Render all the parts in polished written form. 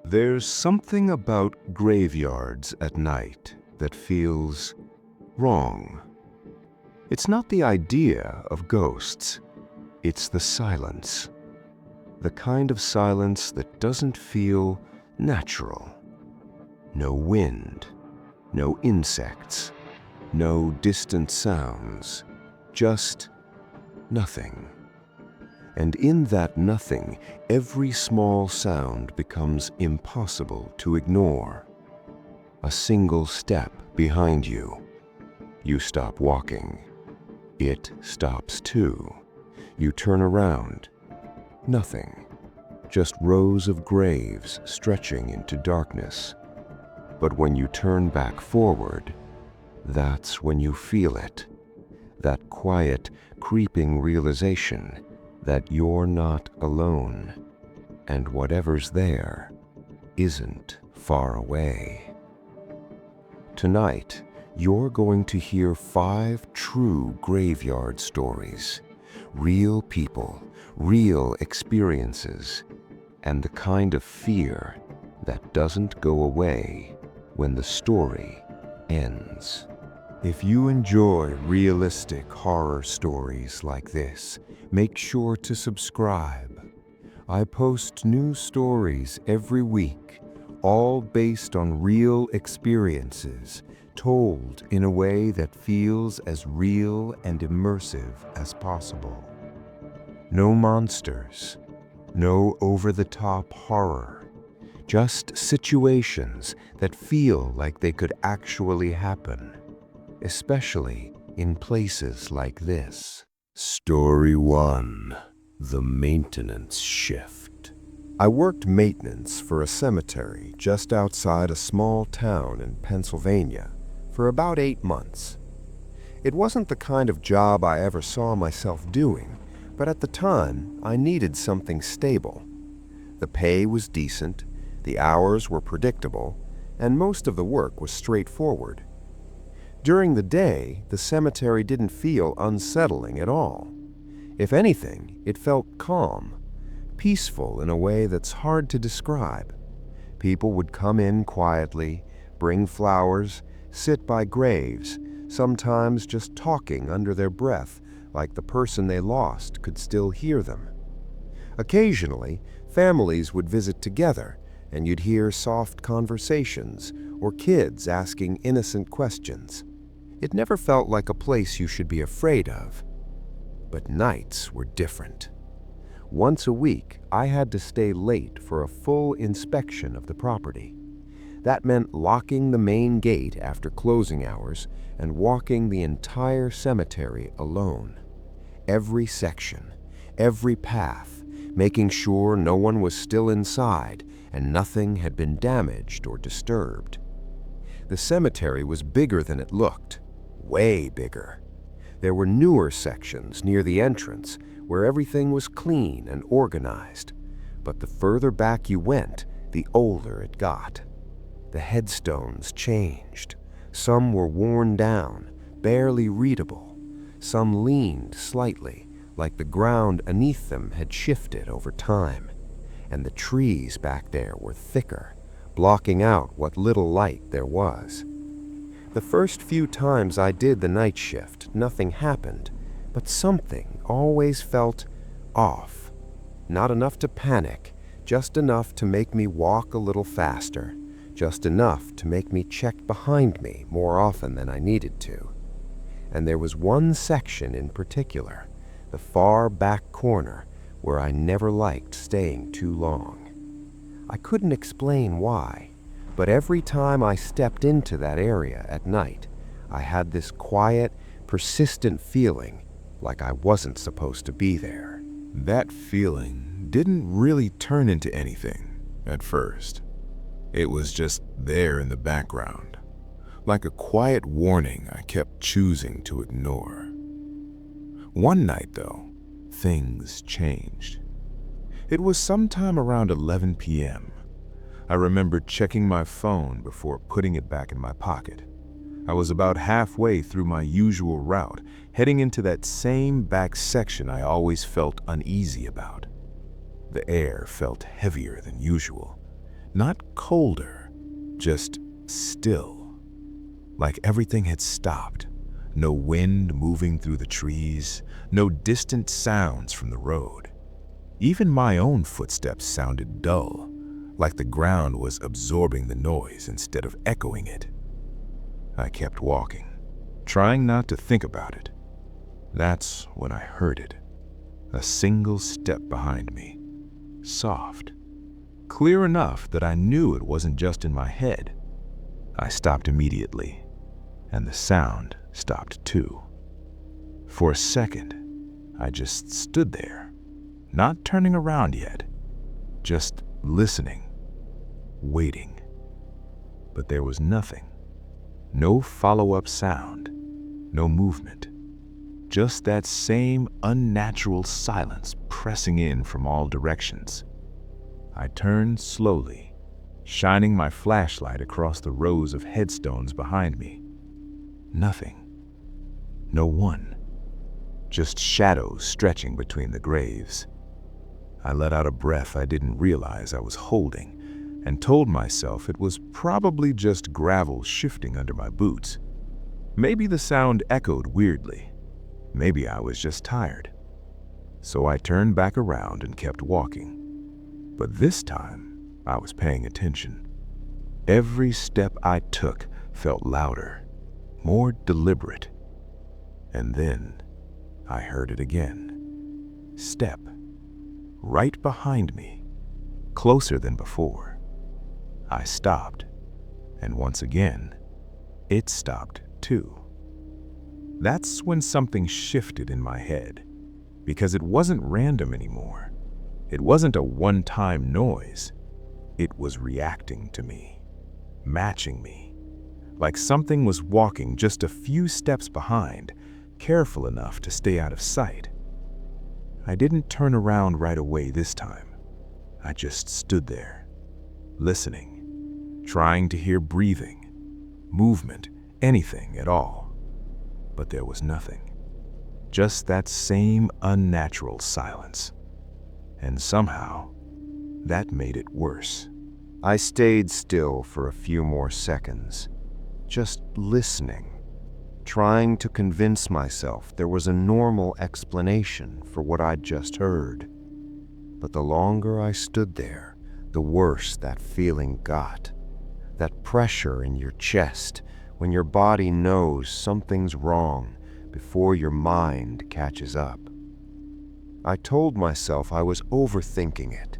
There's something about graveyards at night that feels wrong. It's not the idea of ghosts, it's the silence. The kind of silence that doesn't feel natural. No wind, no insects, no distant sounds, just nothing. And in that nothing, every small sound becomes impossible to ignore. A single step behind you. You stop walking. It stops too. You turn around. Nothing. Just rows of graves stretching into darkness. But when you turn back forward, that's when you feel it. That quiet, creeping realization that you're not alone, and whatever's there isn't far away. Tonight, you're going to hear 5 true graveyard stories, real people, real experiences, and the kind of fear that doesn't go away when the story ends. If you enjoy realistic horror stories like this, make sure to subscribe. I post new stories every week, all based on real experiences, told in a way that feels as real and immersive as possible. No monsters, no over-the-top horror, just situations that feel like they could actually happen. Especially in places like this. Story 1. The Maintenance Shift. I worked maintenance for a cemetery just outside a small town in Pennsylvania for about 8 months. It wasn't the kind of job I ever saw myself doing, but at the time I needed something stable. The pay was decent, the hours were predictable, and most of the work was straightforward. During the day, the cemetery didn't feel unsettling at all. If anything, it felt calm, peaceful in a way that's hard to describe. People would come in quietly, bring flowers, sit by graves, sometimes just talking under their breath like the person they lost could still hear them. Occasionally, families would visit together, and you'd hear soft conversations or kids asking innocent questions. It never felt like a place you should be afraid of. But nights were different. Once a week, I had to stay late for a full inspection of the property. That meant locking the main gate after closing hours and walking the entire cemetery alone. Every section, every path, making sure no one was still inside and nothing had been damaged or disturbed. The cemetery was bigger than it looked. Way bigger. There were newer sections near the entrance where everything was clean and organized. But the further back you went, the older it got. The headstones changed. Some were worn down, barely readable. Some leaned slightly, like the ground beneath them had shifted over time. And the trees back there were thicker, blocking out what little light there was. The first few times I did the night shift, nothing happened, but something always felt off. Not enough to panic, just enough to make me walk a little faster, just enough to make me check behind me more often than I needed to. And there was one section in particular, the far back corner, where I never liked staying too long. I couldn't explain why. But every time I stepped into that area at night, I had this quiet, persistent feeling like I wasn't supposed to be there. That feeling didn't really turn into anything at first. It was just there in the background, like a quiet warning I kept choosing to ignore. One night, though, things changed. It was sometime around 11 p.m. I remembered checking my phone before putting it back in my pocket. I was about halfway through my usual route, heading into that same back section I always felt uneasy about. The air felt heavier than usual. Not colder, just still. Like everything had stopped. No wind moving through the trees, no distant sounds from the road. Even my own footsteps sounded dull, like the ground was absorbing the noise instead of echoing it. I kept walking, trying not to think about it. That's when I heard it. A single step behind me. Soft. Clear enough that I knew it wasn't just in my head. I stopped immediately, and the sound stopped too. For a second, I just stood there, not turning around yet, just listening, waiting. But there was nothing. No follow-up sound, no movement. Just that same unnatural silence pressing in from all directions. I turned slowly, shining my flashlight across the rows of headstones behind me. Nothing. No one. Just shadows stretching between the graves. I let out a breath I didn't realize I was holding and told myself it was probably just gravel shifting under my boots. Maybe the sound echoed weirdly. Maybe I was just tired. So I turned back around and kept walking. But this time, I was paying attention. Every step I took felt louder, more deliberate. And then I heard it again. Step. Right behind me, closer than before. I stopped, and once again, it stopped too. That's when something shifted in my head, because it wasn't random anymore. It wasn't a one-time noise. It was reacting to me, matching me, like something was walking just a few steps behind, careful enough to stay out of sight. I didn't turn around right away this time. I just stood there, listening, trying to hear breathing, movement, anything at all. But there was nothing. Just that same unnatural silence. And somehow, that made it worse. I stayed still for a few more seconds, just listening, trying to convince myself there was a normal explanation for what I'd just heard. But the longer I stood there, the worse that feeling got. That pressure in your chest when your body knows something's wrong before your mind catches up. I told myself I was overthinking it,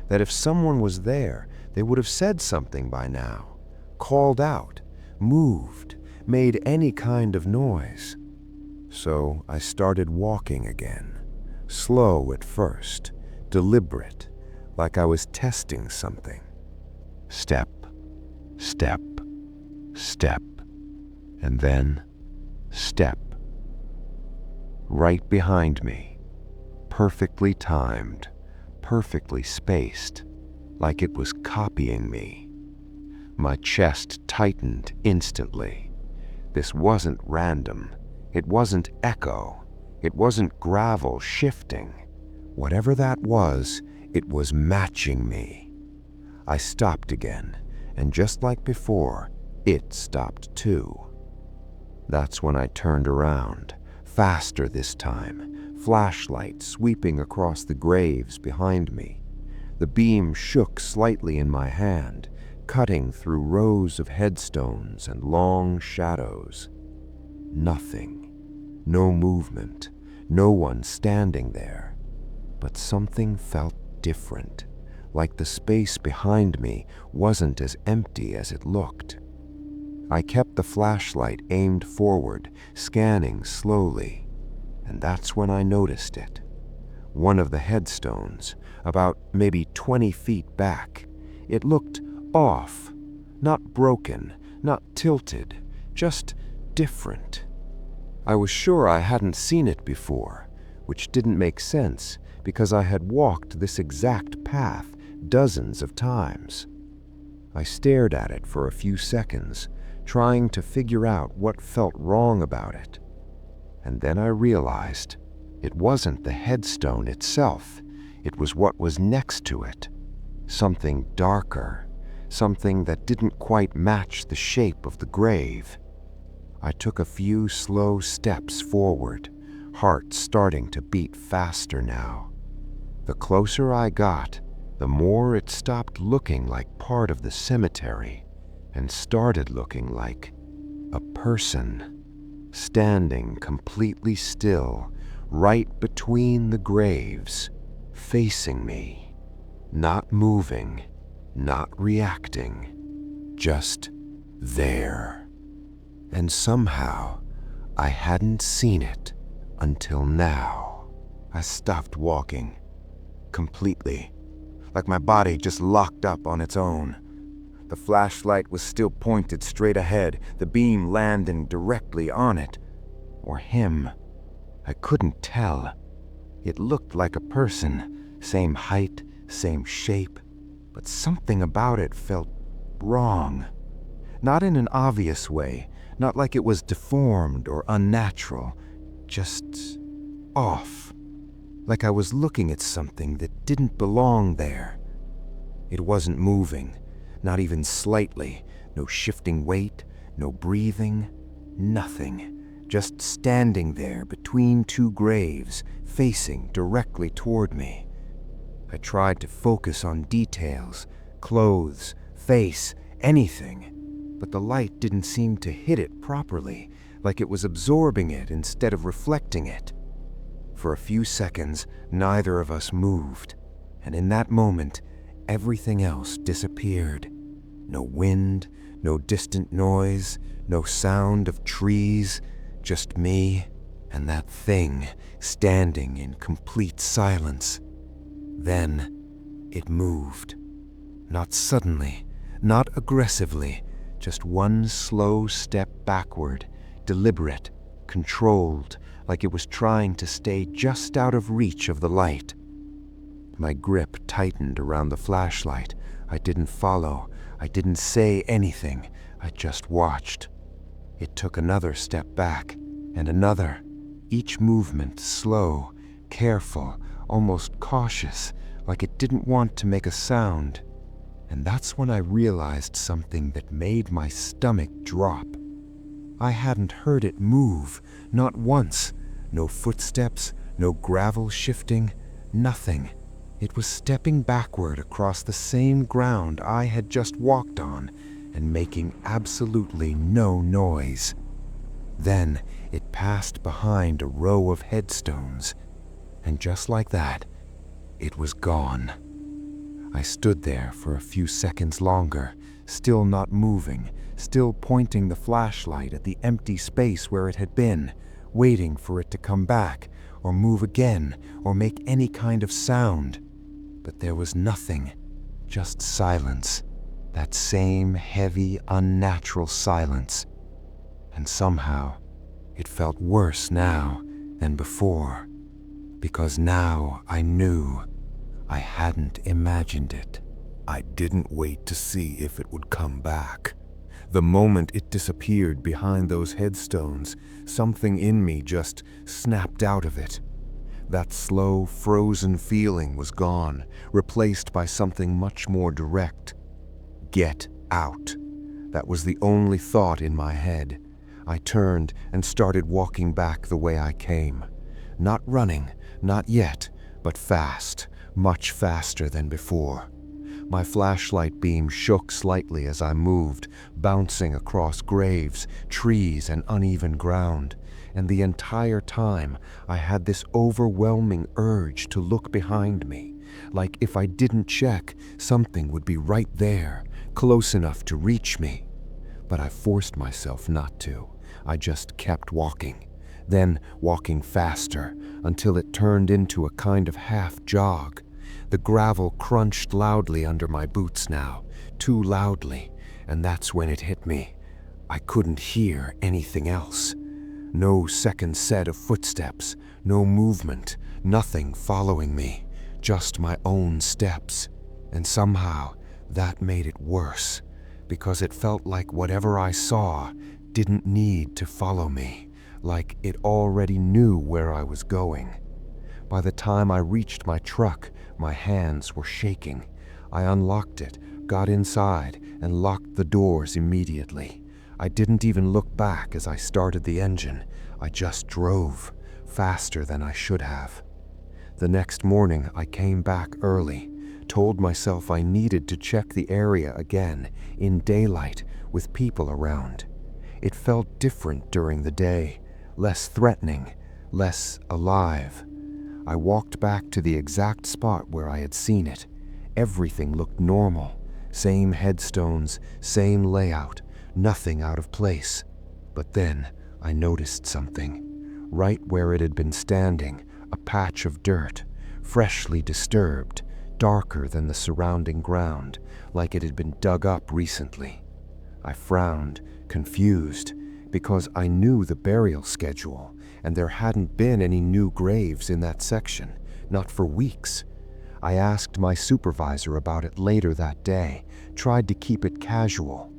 that if someone was there, they would have said something by now, called out, moved, made any kind of noise. So I started walking again, slow at first, deliberate, like I was testing something. Step, step, step, and then step. Right behind me, perfectly timed, perfectly spaced, like it was copying me. My chest tightened instantly. This wasn't random. It wasn't echo. It wasn't gravel shifting. Whatever that was, it was matching me. I stopped again, and just like before, it stopped too. That's when I turned around, faster this time, flashlight sweeping across the graves behind me. The beam shook slightly in my hand, cutting through rows of headstones and long shadows. Nothing. No movement. No one standing there. But something felt different, like the space behind me wasn't as empty as it looked. I kept the flashlight aimed forward, scanning slowly, and that's when I noticed it. One of the headstones, about maybe 20 feet back, it looked off, not broken, not tilted, just different. I was sure I hadn't seen it before, which didn't make sense because I had walked this exact path dozens of times. I stared at it for a few seconds, trying to figure out what felt wrong about it. And then I realized it wasn't the headstone itself. It was what was next to it. Something darker, something that didn't quite match the shape of the grave. I took a few slow steps forward, heart starting to beat faster now. The closer I got, the more it stopped looking like part of the cemetery and started looking like a person, standing completely still, right between the graves, facing me, not moving, not reacting, just there. And somehow, I hadn't seen it until now. I stopped walking, completely, like my body just locked up on its own. The flashlight was still pointed straight ahead, the beam landing directly on it. Or him. I couldn't tell. It looked like a person, same height, same shape, but something about it felt wrong. Not in an obvious way, not like it was deformed or unnatural, just off. Like I was looking at something that didn't belong there. It wasn't moving, not even slightly, no shifting weight, no breathing, nothing. Just standing there between two graves, facing directly toward me. I tried to focus on details, clothes, face, anything, but the light didn't seem to hit it properly, like it was absorbing it instead of reflecting it. For a few seconds, neither of us moved, and in that moment, everything else disappeared. No wind, no distant noise, no sound of trees, just me and that thing standing in complete silence. Then it moved. Not suddenly, not aggressively, just one slow step backward, deliberate, controlled, like it was trying to stay just out of reach of the light. My grip tightened around the flashlight. I didn't follow. I didn't say anything. I just watched. It took another step back, and another, each movement slow, careful, almost cautious, like it didn't want to make a sound. And that's when I realized something that made my stomach drop. I hadn't heard it move, not once. No footsteps, no gravel shifting, nothing. It was stepping backward across the same ground I had just walked on and making absolutely no noise. Then it passed behind a row of headstones, and just like that, it was gone. I stood there for a few seconds longer, still not moving, still pointing the flashlight at the empty space where it had been, waiting for it to come back, or move again, or make any kind of sound. But there was nothing, just silence, that same heavy, unnatural silence. And somehow, it felt worse now than before, because now I knew I hadn't imagined it. I didn't wait to see if it would come back. The moment it disappeared behind those headstones, something in me just snapped out of it. That slow, frozen feeling was gone, replaced by something much more direct. Get out. That was the only thought in my head. I turned and started walking back the way I came. Not running, not yet, but fast, much faster than before. My flashlight beam shook slightly as I moved, bouncing across graves, trees, and uneven ground. And the entire time, I had this overwhelming urge to look behind me, like if I didn't check, something would be right there, close enough to reach me. But I forced myself not to. I just kept walking, then walking faster, until it turned into a kind of half jog. The gravel crunched loudly under my boots now, too loudly, and that's when it hit me. I couldn't hear anything else. No second set of footsteps, no movement, nothing following me, just my own steps. And somehow that made it worse, because it felt like whatever I saw didn't need to follow me, like it already knew where I was going. By the time I reached my truck, my hands were shaking. I unlocked it, got inside, and locked the doors immediately. I didn't even look back as I started the engine. I just drove, faster than I should have. The next morning, I came back early, told myself I needed to check the area again, in daylight, with people around. It felt different during the day, less threatening, less alive. I walked back to the exact spot where I had seen it. Everything looked normal. Same headstones, same layout, nothing out of place. But then I noticed something. Right where it had been standing, a patch of dirt, freshly disturbed, darker than the surrounding ground, like it had been dug up recently. I frowned, confused, because I knew the burial schedule, and there hadn't been any new graves in that section, not for weeks. I asked my supervisor about it later that day, tried to keep it casual.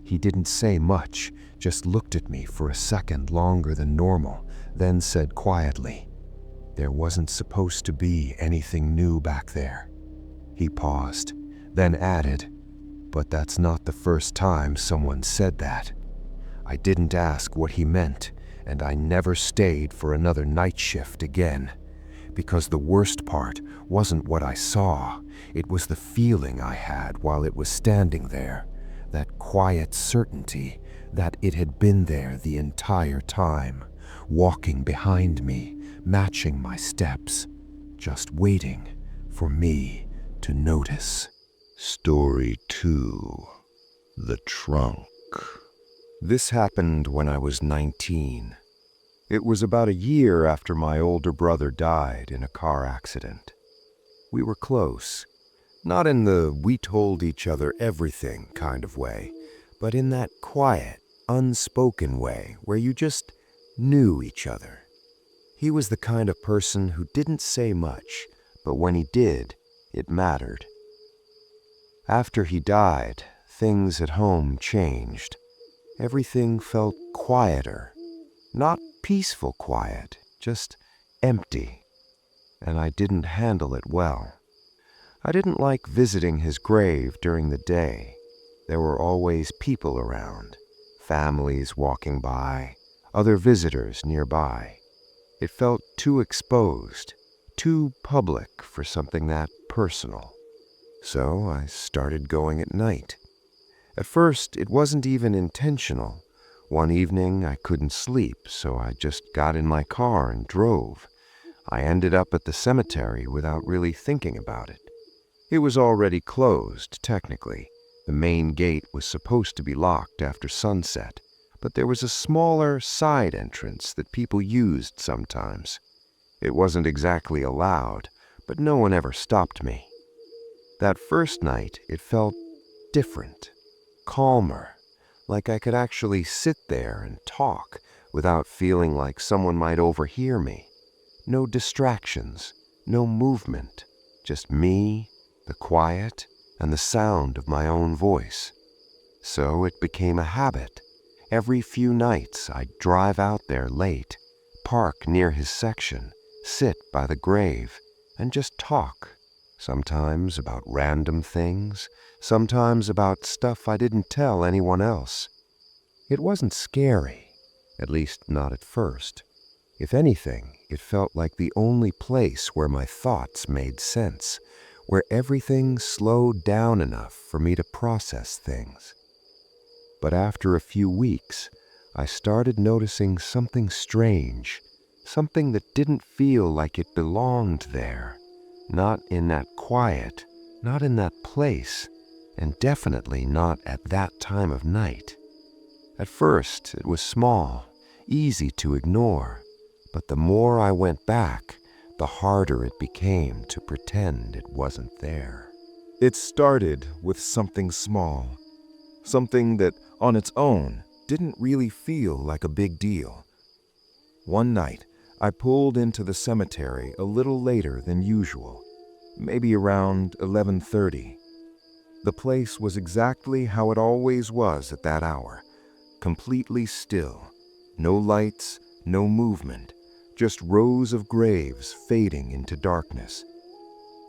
He didn't say much, just looked at me for a second longer than normal, then said quietly, "There wasn't supposed to be anything new back there." He paused, then added, "But that's not the first time someone said that." I didn't ask what he meant, and I never stayed for another night shift again. Because the worst part wasn't what I saw, it was the feeling I had while it was standing there, that quiet certainty that it had been there the entire time, walking behind me, matching my steps, just waiting for me to notice. Story 2. The Trunk. This happened when I was 19. It was about a year after my older brother died in a car accident. We were close, not in the we told each other everything kind of way, but in that quiet, unspoken way where you just knew each other. He was the kind of person who didn't say much, but when he did, it mattered. After he died, things at home changed. Everything felt quieter. Not peaceful quiet, just empty. And I didn't handle it well. I didn't like visiting his grave during the day. There were always people around, families walking by, other visitors nearby. It felt too exposed, too public for something that personal. So I started going at night. At first, it wasn't even intentional. One evening, I couldn't sleep, so I just got in my car and drove. I ended up at the cemetery without really thinking about it. It was already closed, technically. The main gate was supposed to be locked after sunset, but there was a smaller side entrance that people used sometimes. It wasn't exactly allowed, but no one ever stopped me. That first night, it felt different, calmer, like I could actually sit there and talk without feeling like someone might overhear me. No distractions, no movement, just me, the quiet, and the sound of my own voice. So it became a habit. Every few nights I'd drive out there late, park near his section, sit by the grave, and just talk. Sometimes about random things, sometimes about stuff I didn't tell anyone else. It wasn't scary, at least not at first. If anything, it felt like the only place where my thoughts made sense, where everything slowed down enough for me to process things. But after a few weeks, I started noticing something strange, something that didn't feel like it belonged there. Not in that quiet, not in that place, and definitely not at that time of night. At first, it was small, easy to ignore, but the more I went back, the harder it became to pretend it wasn't there. It started with something small, something that on its own didn't really feel like a big deal. One night, I pulled into the cemetery a little later than usual, maybe around 11:30. The place was exactly how it always was at that hour, completely still. No lights, no movement, just rows of graves fading into darkness.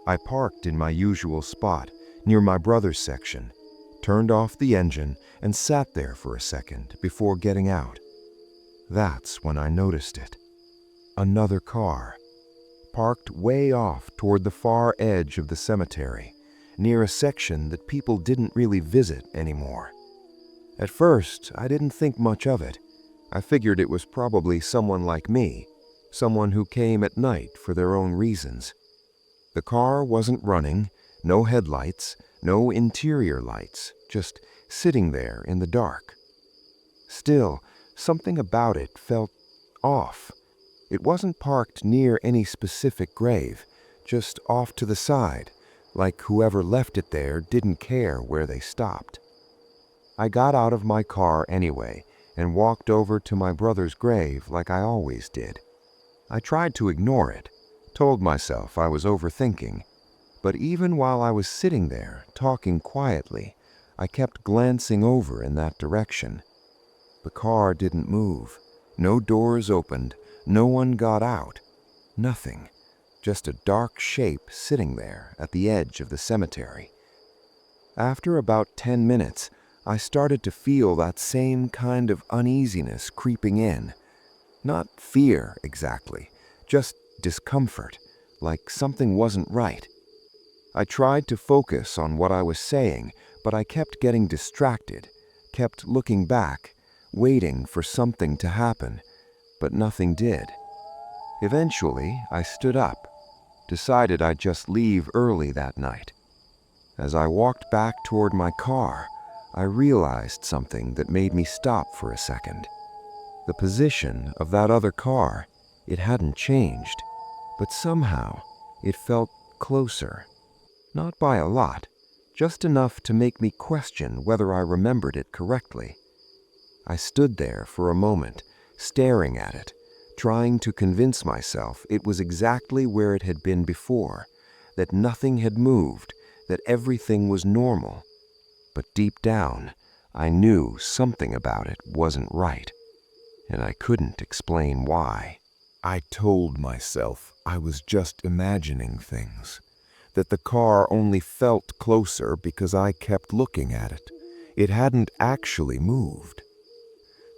I parked in my usual spot, near my brother's section, turned off the engine, and sat there for a second before getting out. That's when I noticed it. Another car, parked way off toward the far edge of the cemetery, near a section that people didn't really visit anymore. At first, I didn't think much of it. I figured it was probably someone like me, someone who came at night for their own reasons. The car wasn't running, no headlights, no interior lights, just sitting there in the dark. Still, something about it felt off. It wasn't parked near any specific grave, just off to the side, like whoever left it there didn't care where they stopped. I got out of my car anyway and walked over to my brother's grave like I always did. I tried to ignore it, told myself I was overthinking, but even while I was sitting there, talking quietly, I kept glancing over in that direction. The car didn't move. No doors opened. No one got out. Nothing. Just a dark shape sitting there at the edge of the cemetery. After about 10 minutes, I started to feel that same kind of uneasiness creeping in. Not fear, exactly, just discomfort, like something wasn't right. I tried to focus on what I was saying, but I kept getting distracted, kept looking back, waiting for something to happen, but nothing did. Eventually, I stood up, decided I'd just leave early that night. As I walked back toward my car, I realized something that made me stop for a second. The position of that other car, it hadn't changed, but somehow it felt closer. Not by a lot, just enough to make me question whether I remembered it correctly. I stood there for a moment, staring at it, trying to convince myself it was exactly where it had been before, that nothing had moved, that everything was normal. But deep down, I knew something about it wasn't right, and I couldn't explain why. I told myself I was just imagining things, that the car only felt closer because I kept looking at it. It hadn't actually moved.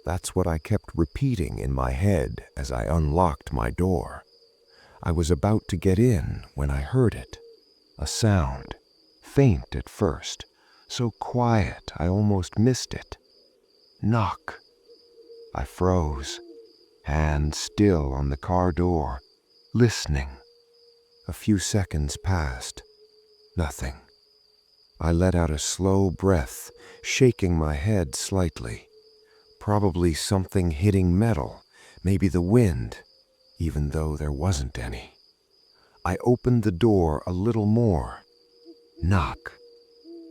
That's what I kept repeating in my head as I unlocked my door. I was about to get in when I heard it. A sound, faint at first, so quiet I almost missed it. Knock. I froze, hand still on the car door, listening. A few seconds passed. Nothing. I let out a slow breath, shaking my head slightly. Probably something hitting metal, maybe the wind, even though there wasn't any. I opened the door a little more. Knock.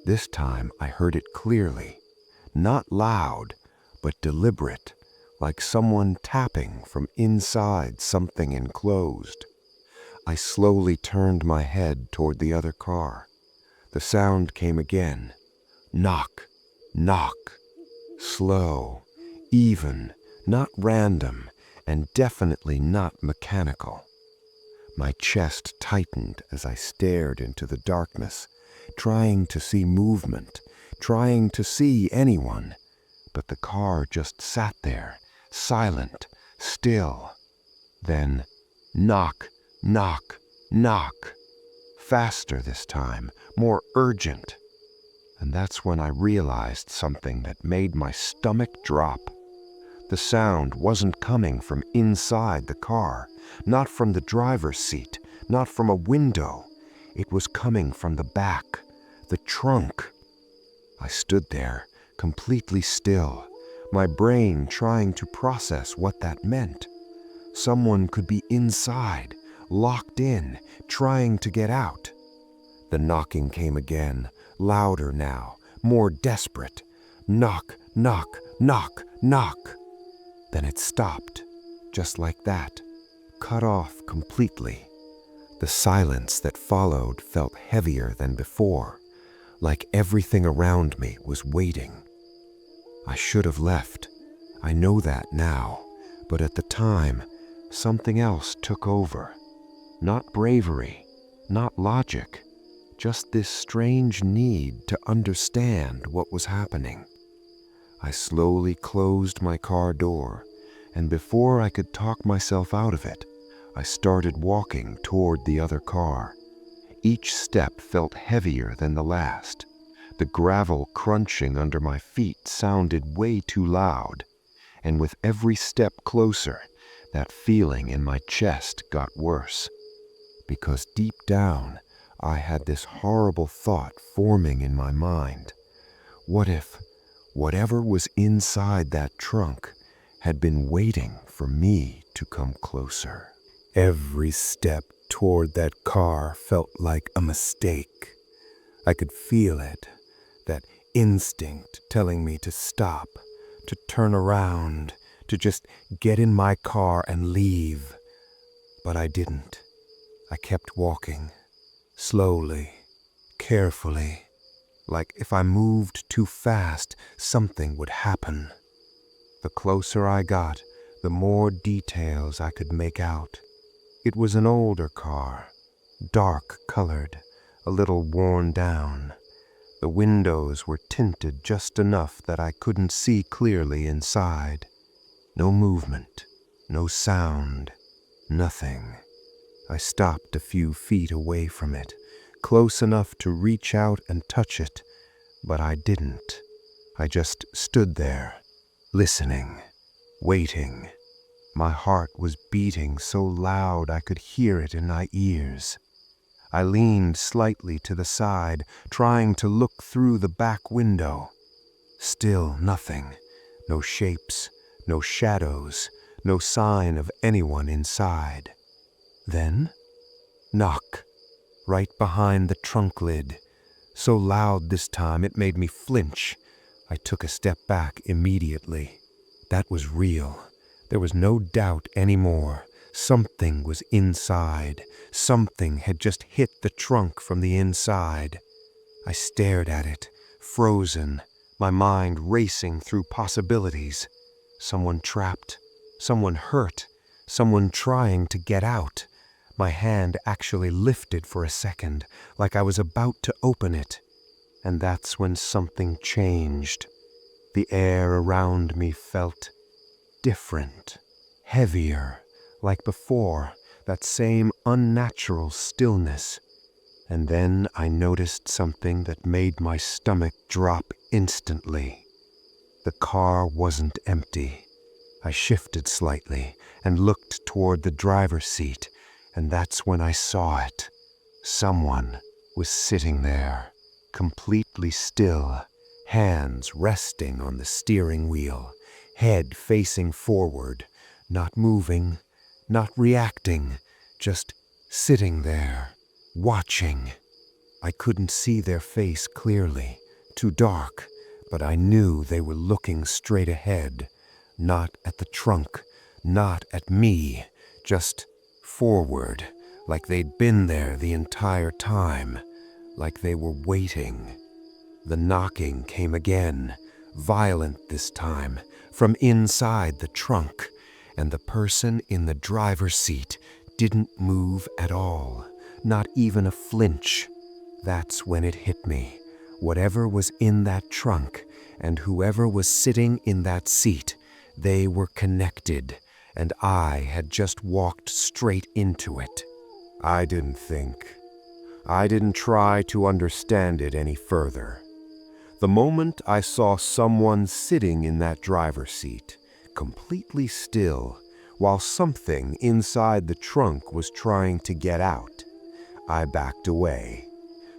This time I heard it clearly, not loud, but deliberate, like someone tapping from inside something enclosed. I slowly turned my head toward the other car. The sound came again. Knock, knock. Slow, even, not random, and definitely not mechanical. My chest tightened as I stared into the darkness, trying to see movement, trying to see anyone. But the car just sat there, silent, still. Then, knock, knock, knock. Faster this time, more urgent. And that's when I realized something that made my stomach drop. The sound wasn't coming from inside the car, not from the driver's seat, not from a window. It was coming from the back, the trunk. I stood there, completely still, my brain trying to process what that meant. Someone could be inside, locked in, trying to get out. The knocking came again, louder now, more desperate. Knock, knock, knock, knock. Then it stopped, just like that, cut off completely. The silence that followed felt heavier than before, like everything around me was waiting. I should have left. I know that now, but at the time, something else took over. Not bravery, not logic, just this strange need to understand what was happening. I slowly closed my car door, and before I could talk myself out of it, I started walking toward the other car. Each step felt heavier than the last. The gravel crunching under my feet sounded way too loud, and with every step closer, that feeling in my chest got worse. Because deep down, I had this horrible thought forming in my mind. What if whatever was inside that trunk had been waiting for me to come closer? Every step toward that car felt like a mistake. I could feel it, that instinct telling me to stop, to turn around, to just get in my car and leave. But I didn't. I kept walking, slowly, carefully, like if I moved too fast, something would happen. The closer I got, the more details I could make out. It was an older car, dark colored, a little worn down. The windows were tinted just enough that I couldn't see clearly inside. No movement, no sound, nothing. I stopped a few feet away from it, close enough to reach out and touch it, but I didn't. I just stood there, listening, waiting. My heart was beating so loud I could hear it in my ears. I leaned slightly to the side, trying to look through the back window. Still nothing. No shapes, no shadows, no sign of anyone inside. Then, knock, right behind the trunk lid. So loud this time it made me flinch. I took a step back immediately. That was real. There was no doubt anymore. Something was inside. Something had just hit the trunk from the inside. I stared at it, frozen, my mind racing through possibilities. Someone trapped, someone hurt, someone trying to get out. My hand actually lifted for a second, like I was about to open it. And that's when something changed. The air around me felt different, heavier, like before, that same unnatural stillness. And then I noticed something that made my stomach drop instantly. The car wasn't empty. I shifted slightly and looked toward the driver's seat, and that's when I saw it. Someone was sitting there, completely still, hands resting on the steering wheel, head facing forward, not moving, not reacting, just sitting there, watching. I couldn't see their face clearly, too dark, but I knew they were looking straight ahead, not at the trunk, not at me, just forward, like they'd been there the entire time, like they were waiting. The knocking came again, violent this time, from inside the trunk, and the person in the driver's seat didn't move at all, not even a flinch. That's when it hit me. Whatever was in that trunk, and whoever was sitting in that seat, they were connected, and I had just walked straight into it. I didn't think. I didn't try to understand it any further. The moment I saw someone sitting in that driver's seat, completely still, while something inside the trunk was trying to get out, I backed away.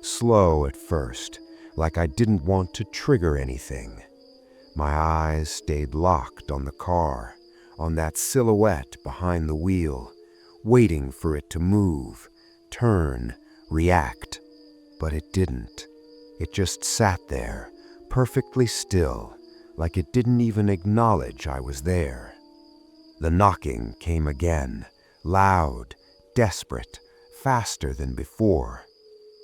Slow at first, like I didn't want to trigger anything. My eyes stayed locked on the car, on that silhouette behind the wheel, waiting for it to move, turn, react. But it didn't. It just sat there, perfectly still, like it didn't even acknowledge I was there. The knocking came again, loud, desperate, faster than before.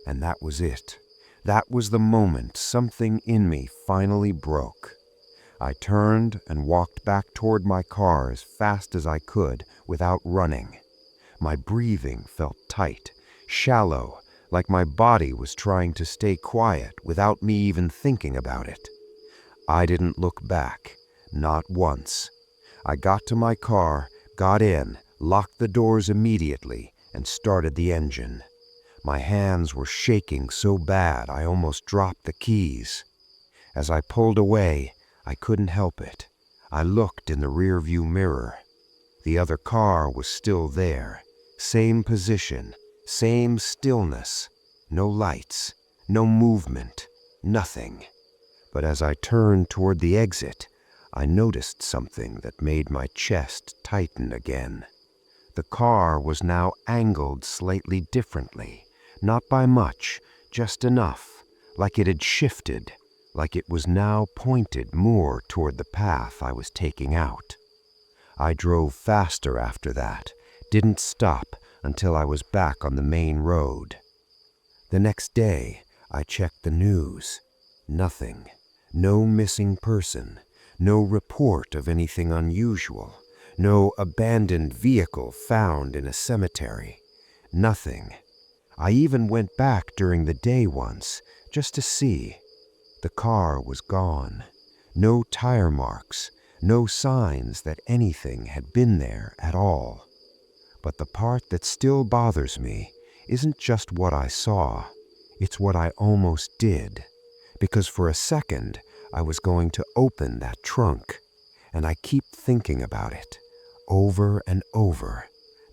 And that was it. That was the moment something in me finally broke. I turned and walked back toward my car as fast as I could without running. My breathing felt tight, shallow, like my body was trying to stay quiet without me even thinking about it. I didn't look back, not once. I got to my car, got in, locked the doors immediately, and started the engine. My hands were shaking so bad I almost dropped the keys. As I pulled away, I couldn't help it. I looked in the rearview mirror. The other car was still there, same position, same stillness, no lights, no movement, nothing. But as I turned toward the exit, I noticed something that made my chest tighten again. The car was now angled slightly differently, not by much, just enough, like it had shifted, like it was now pointed more toward the path I was taking out. I drove faster after that, didn't stop until I was back on the main road. The next day, I checked the news. Nothing. No missing person. No report of anything unusual. No abandoned vehicle found in a cemetery. Nothing. I even went back during the day once, just to see. The car was gone. No tire marks. No signs that anything had been there at all. But the part that still bothers me isn't just what I saw, it's what I almost did. Because for a second, I was going to open that trunk, and I keep thinking about it, over and over.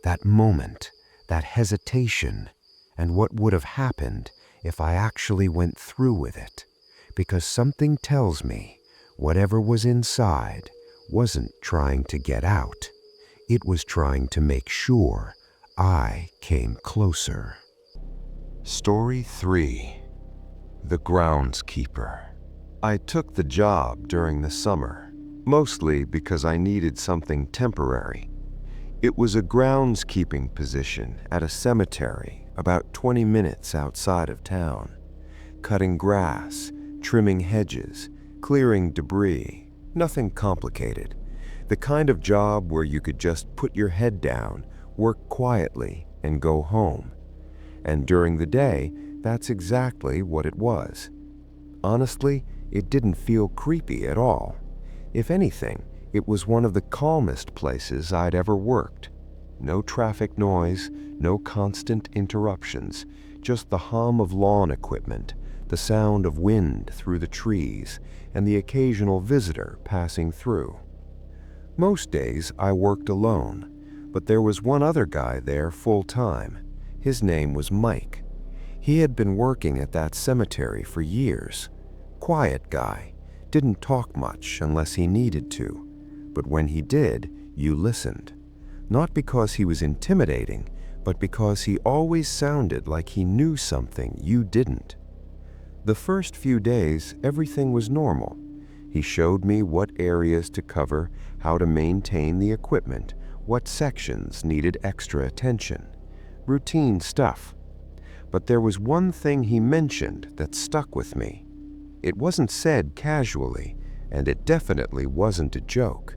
That moment, that hesitation, and what would have happened if I actually went through with it. Because something tells me whatever was inside wasn't trying to get out. It was trying to make sure I came closer. Story 3. The Groundskeeper. I took the job during the summer, mostly because I needed something temporary. It was a groundskeeping position at a cemetery about 20 minutes outside of town. Cutting grass, trimming hedges, clearing debris. Nothing complicated. The kind of job where you could just put your head down, work quietly, and go home. And during the day, that's exactly what it was. Honestly, it didn't feel creepy at all. If anything, it was one of the calmest places I'd ever worked. No traffic noise, no constant interruptions, just the hum of lawn equipment, the sound of wind through the trees, and the occasional visitor passing through. Most days I worked alone, but there was one other guy there full-time. His name was Mike. He had been working at that cemetery for years. Quiet guy, didn't talk much unless he needed to, but when he did, you listened. Not because he was intimidating, but because he always sounded like he knew something you didn't. The first few days, everything was normal. He showed me what areas to cover, how to maintain the equipment, what sections needed extra attention. Routine stuff. But there was one thing he mentioned that stuck with me. It wasn't said casually, and it definitely wasn't a joke.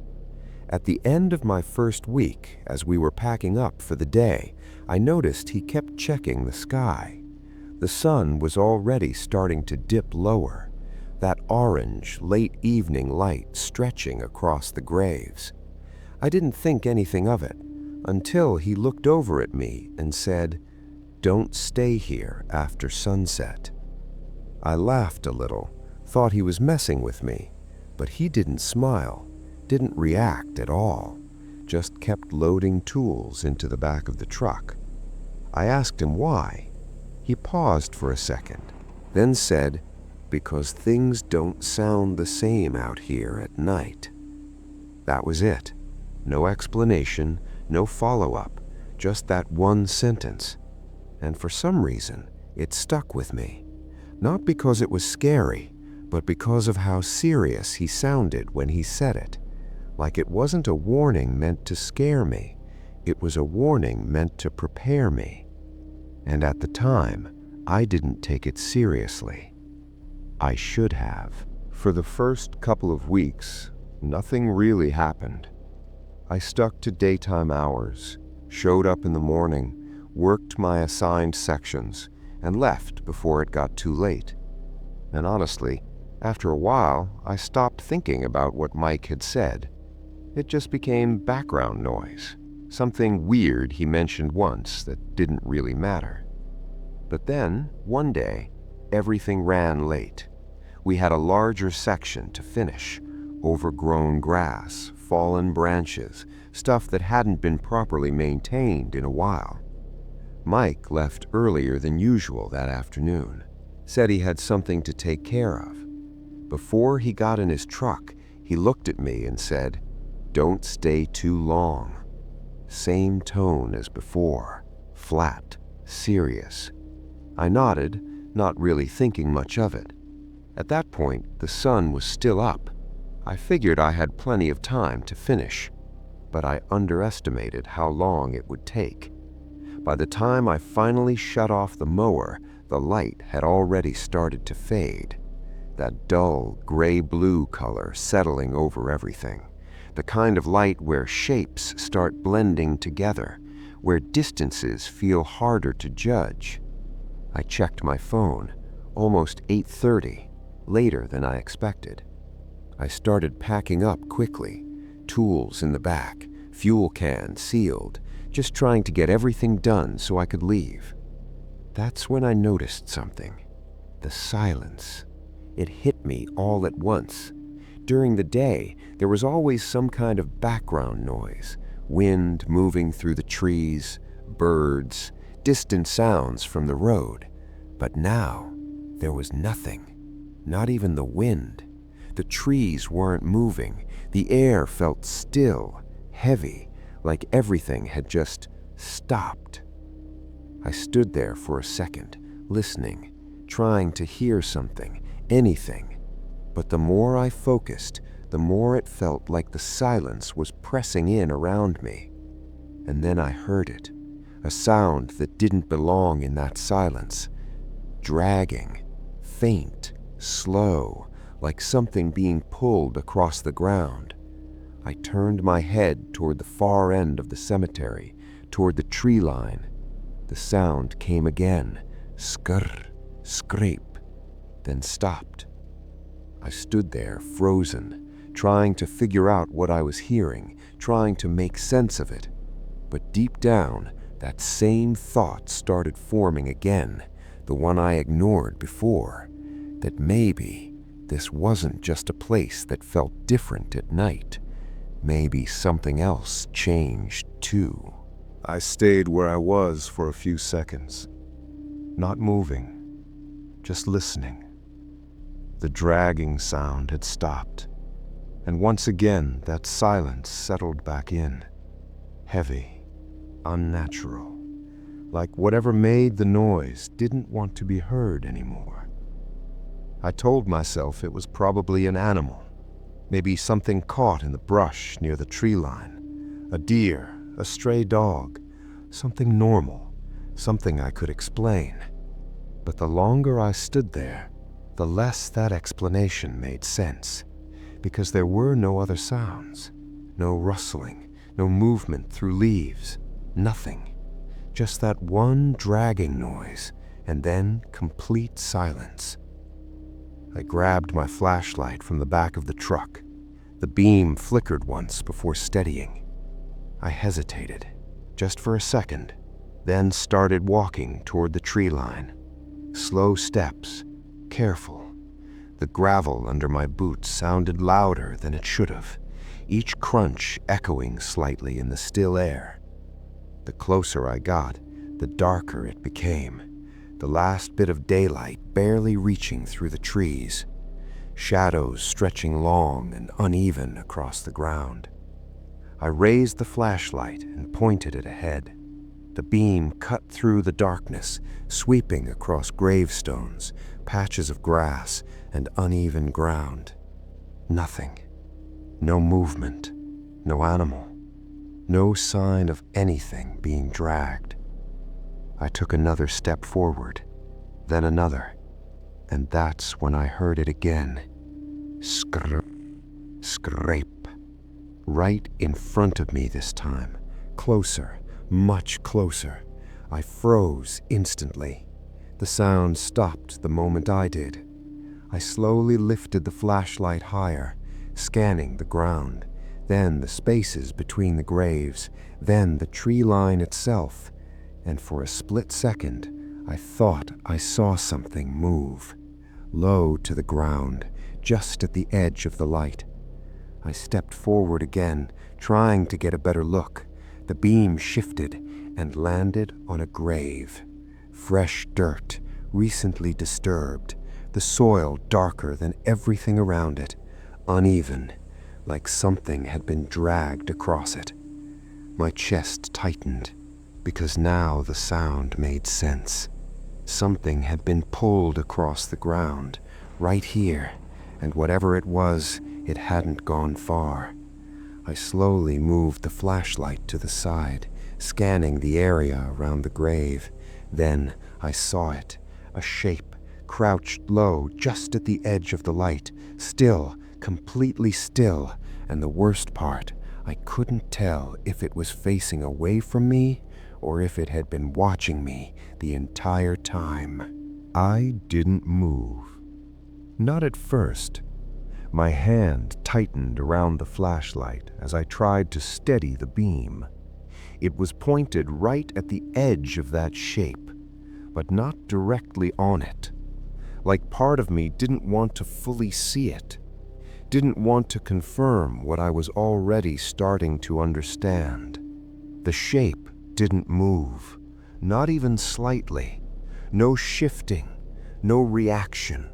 At the end of my first week, as we were packing up for the day, I noticed he kept checking the sky. The sun was already starting to dip lower, that orange, late evening light stretching across the graves. I didn't think anything of it until he looked over at me and said, "Don't stay here after sunset." I laughed a little, thought he was messing with me, but he didn't smile, didn't react at all, just kept loading tools into the back of the truck. I asked him why. He paused for a second, then said, "Because things don't sound the same out here at night." That was it. No explanation, no follow-up, just that one sentence. And for some reason, it stuck with me. Not because it was scary, but because of how serious he sounded when he said it. Like it wasn't a warning meant to scare me. It was a warning meant to prepare me. And at the time, I didn't take it seriously. I should have. For the first couple of weeks, nothing really happened. I stuck to daytime hours, showed up in the morning, worked my assigned sections, and left before it got too late. And honestly, after a while, I stopped thinking about what Mike had said. It just became background noise, something weird he mentioned once that didn't really matter. But then, one day, everything ran late. We had a larger section to finish, overgrown grass, fallen branches, stuff that hadn't been properly maintained in a while. Mike left earlier than usual that afternoon, said he had something to take care of. Before he got in his truck, he looked at me and said, "Don't stay too long." Same tone as before, flat, serious. I nodded, not really thinking much of it. At that point, the sun was still up. I figured I had plenty of time to finish, but I underestimated how long it would take. By the time I finally shut off the mower, the light had already started to fade. That dull, gray-blue color settling over everything. The kind of light where shapes start blending together, where distances feel harder to judge. I checked my phone. Almost 8:30, later than I expected. I started packing up quickly, tools in the back, fuel can sealed, just trying to get everything done so I could leave. That's when I noticed something. The silence. It hit me all at once. During the day, there was always some kind of background noise, wind moving through the trees, birds, distant sounds from the road. But now, there was nothing, not even the wind. The trees weren't moving. The air felt still, heavy, like everything had just stopped. I stood there for a second, listening, trying to hear something, anything. But the more I focused, the more it felt like the silence was pressing in around me. And then I heard it, a sound that didn't belong in that silence. Dragging, faint, slow, like something being pulled across the ground. I turned my head toward the far end of the cemetery, toward the tree line. The sound came again, skrr, scrape, then stopped. I stood there, frozen, trying to figure out what I was hearing, trying to make sense of it. But deep down, that same thought started forming again, the one I ignored before, that maybe this wasn't just a place that felt different at night. Maybe something else changed too. I stayed where I was for a few seconds, not moving, just listening. The dragging sound had stopped, and once again that silence settled back in, heavy, unnatural, like whatever made the noise didn't want to be heard anymore. I told myself it was probably an animal, maybe something caught in the brush near the tree line, a deer, a stray dog, something normal, something I could explain. But the longer I stood there, the less that explanation made sense, because there were no other sounds, no rustling, no movement through leaves, nothing. Just that one dragging noise, and then complete silence. I grabbed my flashlight from the back of the truck. The beam flickered once before steadying. I hesitated, just for a second, then started walking toward the tree line. Slow steps, careful. The gravel under my boots sounded louder than it should have, each crunch echoing slightly in the still air. The closer I got, the darker it became, the last bit of daylight barely reaching through the trees, shadows stretching long and uneven across the ground. I raised the flashlight and pointed it ahead. The beam cut through the darkness, sweeping across gravestones, patches of grass, and uneven ground. Nothing. No movement. No animal. No sign of anything being dragged. I took another step forward, then another, and that's when I heard it again. Scrape. Right in front of me this time. Closer, much closer. I froze instantly. The sound stopped the moment I did. I slowly lifted the flashlight higher, scanning the ground, then the spaces between the graves, then the tree line itself, and for a split second, I thought I saw something move, low to the ground, just at the edge of the light. I stepped forward again, trying to get a better look. The beam shifted and landed on a grave. Fresh dirt, recently disturbed, the soil darker than everything around it, uneven, like something had been dragged across it. My chest tightened, because now the sound made sense. Something had been pulled across the ground, right here, and whatever it was, it hadn't gone far. I slowly moved the flashlight to the side, scanning the area around the grave. Then I saw it, a shape, crouched low just at the edge of the light, still, completely still, and the worst part, I couldn't tell if it was facing away from me or if it had been watching me the entire time. I didn't move. Not at first. My hand tightened around the flashlight as I tried to steady the beam. It was pointed right at the edge of that shape, but not directly on it. Like part of me didn't want to fully see it, didn't want to confirm what I was already starting to understand. The shape didn't move, not even slightly. No shifting, no reaction,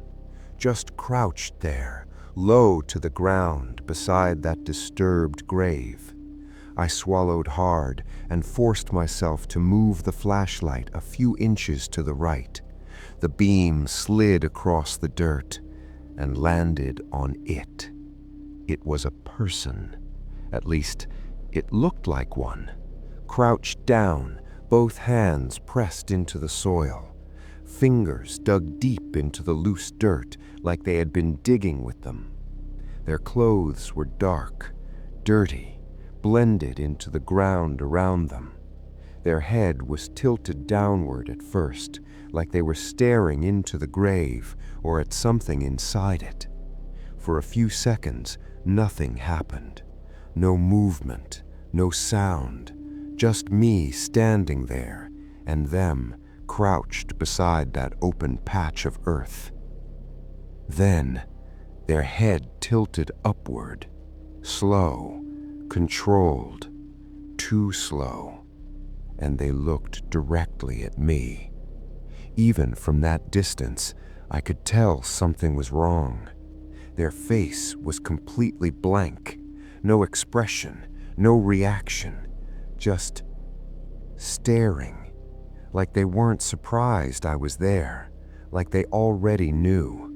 just crouched there, low to the ground beside that disturbed grave. I swallowed hard and forced myself to move the flashlight a few inches to the right. The beam slid across the dirt and landed on it. It was a person. At least, it looked like one. Crouched down, both hands pressed into the soil. Fingers dug deep into the loose dirt like they had been digging with them. Their clothes were dark, dirty, blended into the ground around them. Their head was tilted downward at first, like they were staring into the grave or at something inside it. For a few seconds, nothing happened. No movement, no sound, just me standing there and them crouched beside that open patch of earth. Then, their head tilted upward, slow, controlled, too slow, and they looked directly at me. Even from that distance, I could tell something was wrong. Their face was completely blank, no expression, no reaction, just staring, like they weren't surprised I was there, like they already knew.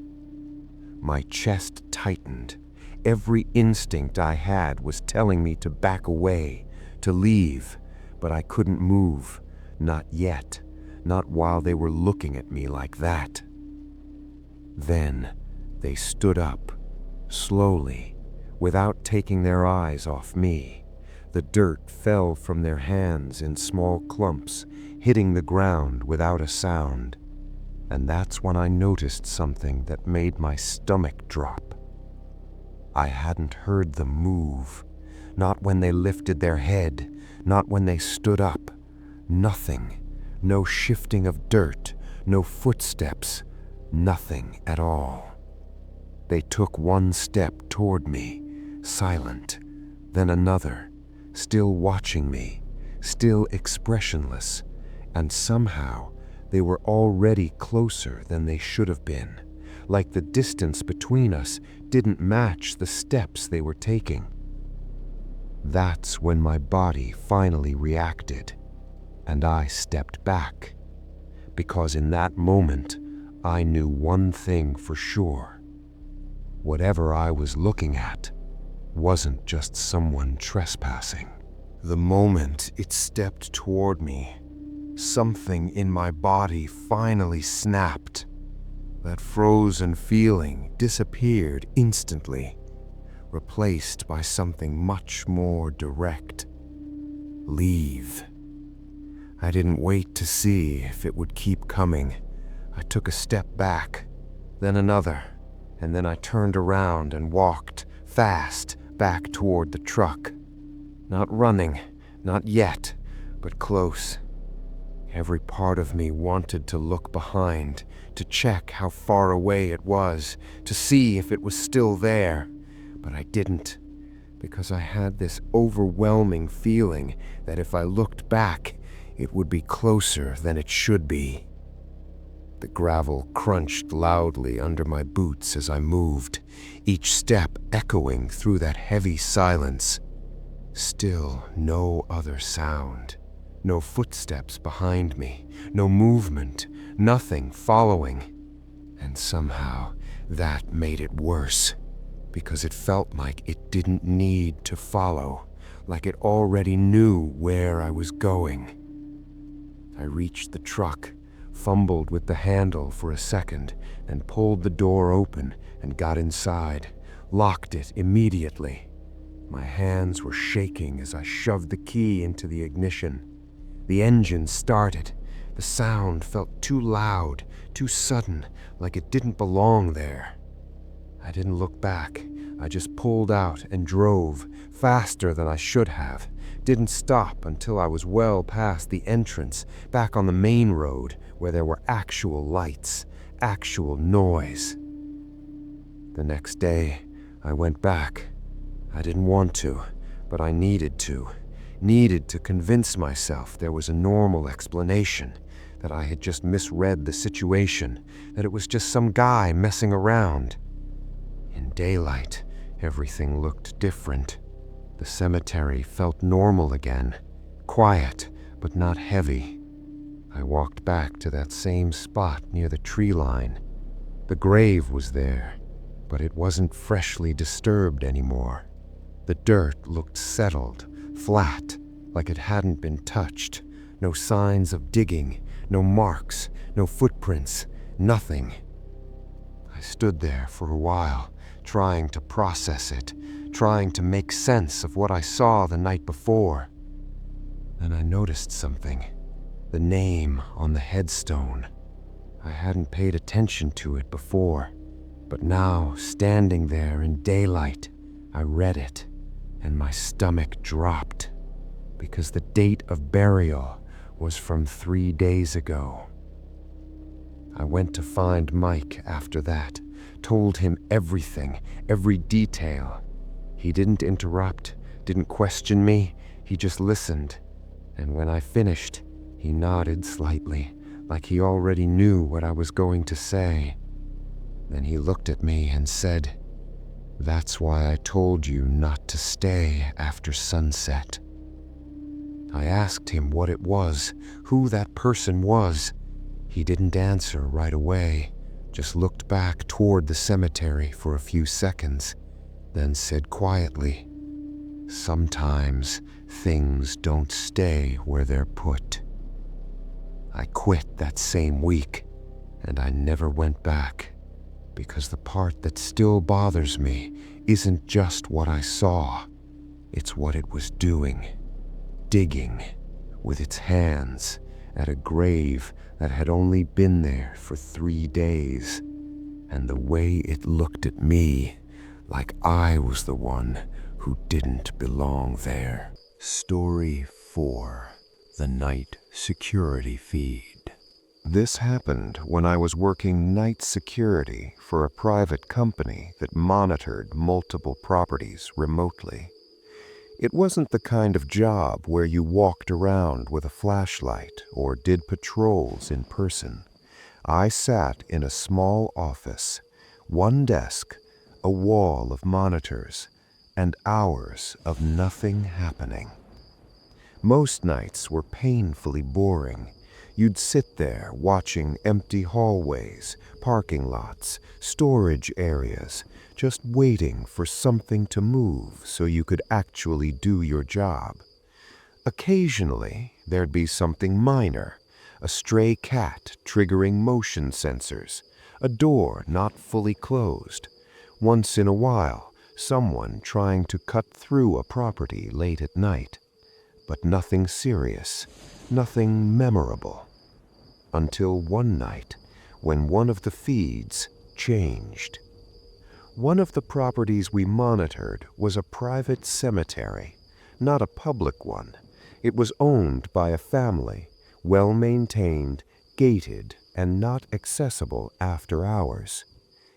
My chest tightened. Every instinct I had was telling me to back away, to leave, but I couldn't move, not yet, not while they were looking at me like that. Then they stood up, slowly, without taking their eyes off me. The dirt fell from their hands in small clumps, hitting the ground without a sound. And that's when I noticed something that made my stomach drop. I hadn't heard them move, not when they lifted their head, not when they stood up. Nothing, no shifting of dirt, no footsteps, nothing at all. They took one step toward me, silent, then another, still watching me, still expressionless, and somehow they were already closer than they should have been, like the distance between us didn't match the steps they were taking. That's when my body finally reacted, and I stepped back, because in that moment I knew one thing for sure. Whatever I was looking at wasn't just someone trespassing. The moment it stepped toward me, something in my body finally snapped. That frozen feeling disappeared instantly, replaced by something much more direct. Leave. I didn't wait to see if it would keep coming. I took a step back, then another, and then I turned around and walked fast back toward the truck. Not running, not yet, but close. Every part of me wanted to look behind, to check how far away it was, to see if it was still there. But I didn't, because I had this overwhelming feeling that if I looked back, it would be closer than it should be. The gravel crunched loudly under my boots as I moved, each step echoing through that heavy silence. Still no other sound. No footsteps behind me, no movement, nothing following. And somehow that made it worse, because it felt like it didn't need to follow, like it already knew where I was going. I reached the truck, fumbled with the handle for a second, and pulled the door open and got inside, locked it immediately. My hands were shaking as I shoved the key into the ignition. The engine started. The sound felt too loud, too sudden, like it didn't belong there. I didn't look back. I just pulled out and drove, faster than I should have. Didn't stop until I was well past the entrance, back on the main road where there were actual lights, actual noise. The next day, I went back. I didn't want to, but I needed to. Needed to convince myself there was a normal explanation, that I had just misread the situation, that it was just some guy messing around. In daylight, everything looked different. The cemetery felt normal again, quiet but not heavy. I walked back to that same spot near the tree line. The grave was there, but it wasn't freshly disturbed anymore. The dirt looked settled, flat, like it hadn't been touched. No signs of digging, no marks, no footprints, nothing. I stood there for a while, trying to process it, trying to make sense of what I saw the night before. Then I noticed something. The name on the headstone. I hadn't paid attention to it before, but now, standing there in daylight, I read it, and my stomach dropped, because the date of burial was from 3 days ago. I went to find Mike after that, told him everything, every detail. He didn't interrupt, didn't question me, he just listened. And when I finished, he nodded slightly, like he already knew what I was going to say. Then he looked at me and said, "That's why I told you not to stay after sunset." I asked him what it was, who that person was. He didn't answer right away, just looked back toward the cemetery for a few seconds, then said quietly, "Sometimes things don't stay where they're put." I quit that same week, and I never went back, because the part that still bothers me isn't just what I saw, it's what it was doing. Digging with its hands at a grave that had only been there for 3 days, and the way it looked at me like I was the one who didn't belong there. Story 4. The Night Security Feed. This happened when I was working night security for a private company that monitored multiple properties remotely. It wasn't the kind of job where you walked around with a flashlight or did patrols in person. I sat in a small office, one desk, a wall of monitors, and hours of nothing happening. Most nights were painfully boring. You'd sit there watching empty hallways, parking lots, storage areas, just waiting for something to move so you could actually do your job. Occasionally, there'd be something minor, a stray cat triggering motion sensors, a door not fully closed. Once in a while, someone trying to cut through a property late at night. But nothing serious, nothing memorable. Until one night, when one of the feeds changed. One of the properties we monitored was a private cemetery, not a public one. It was owned by a family, well-maintained, gated, and not accessible after hours.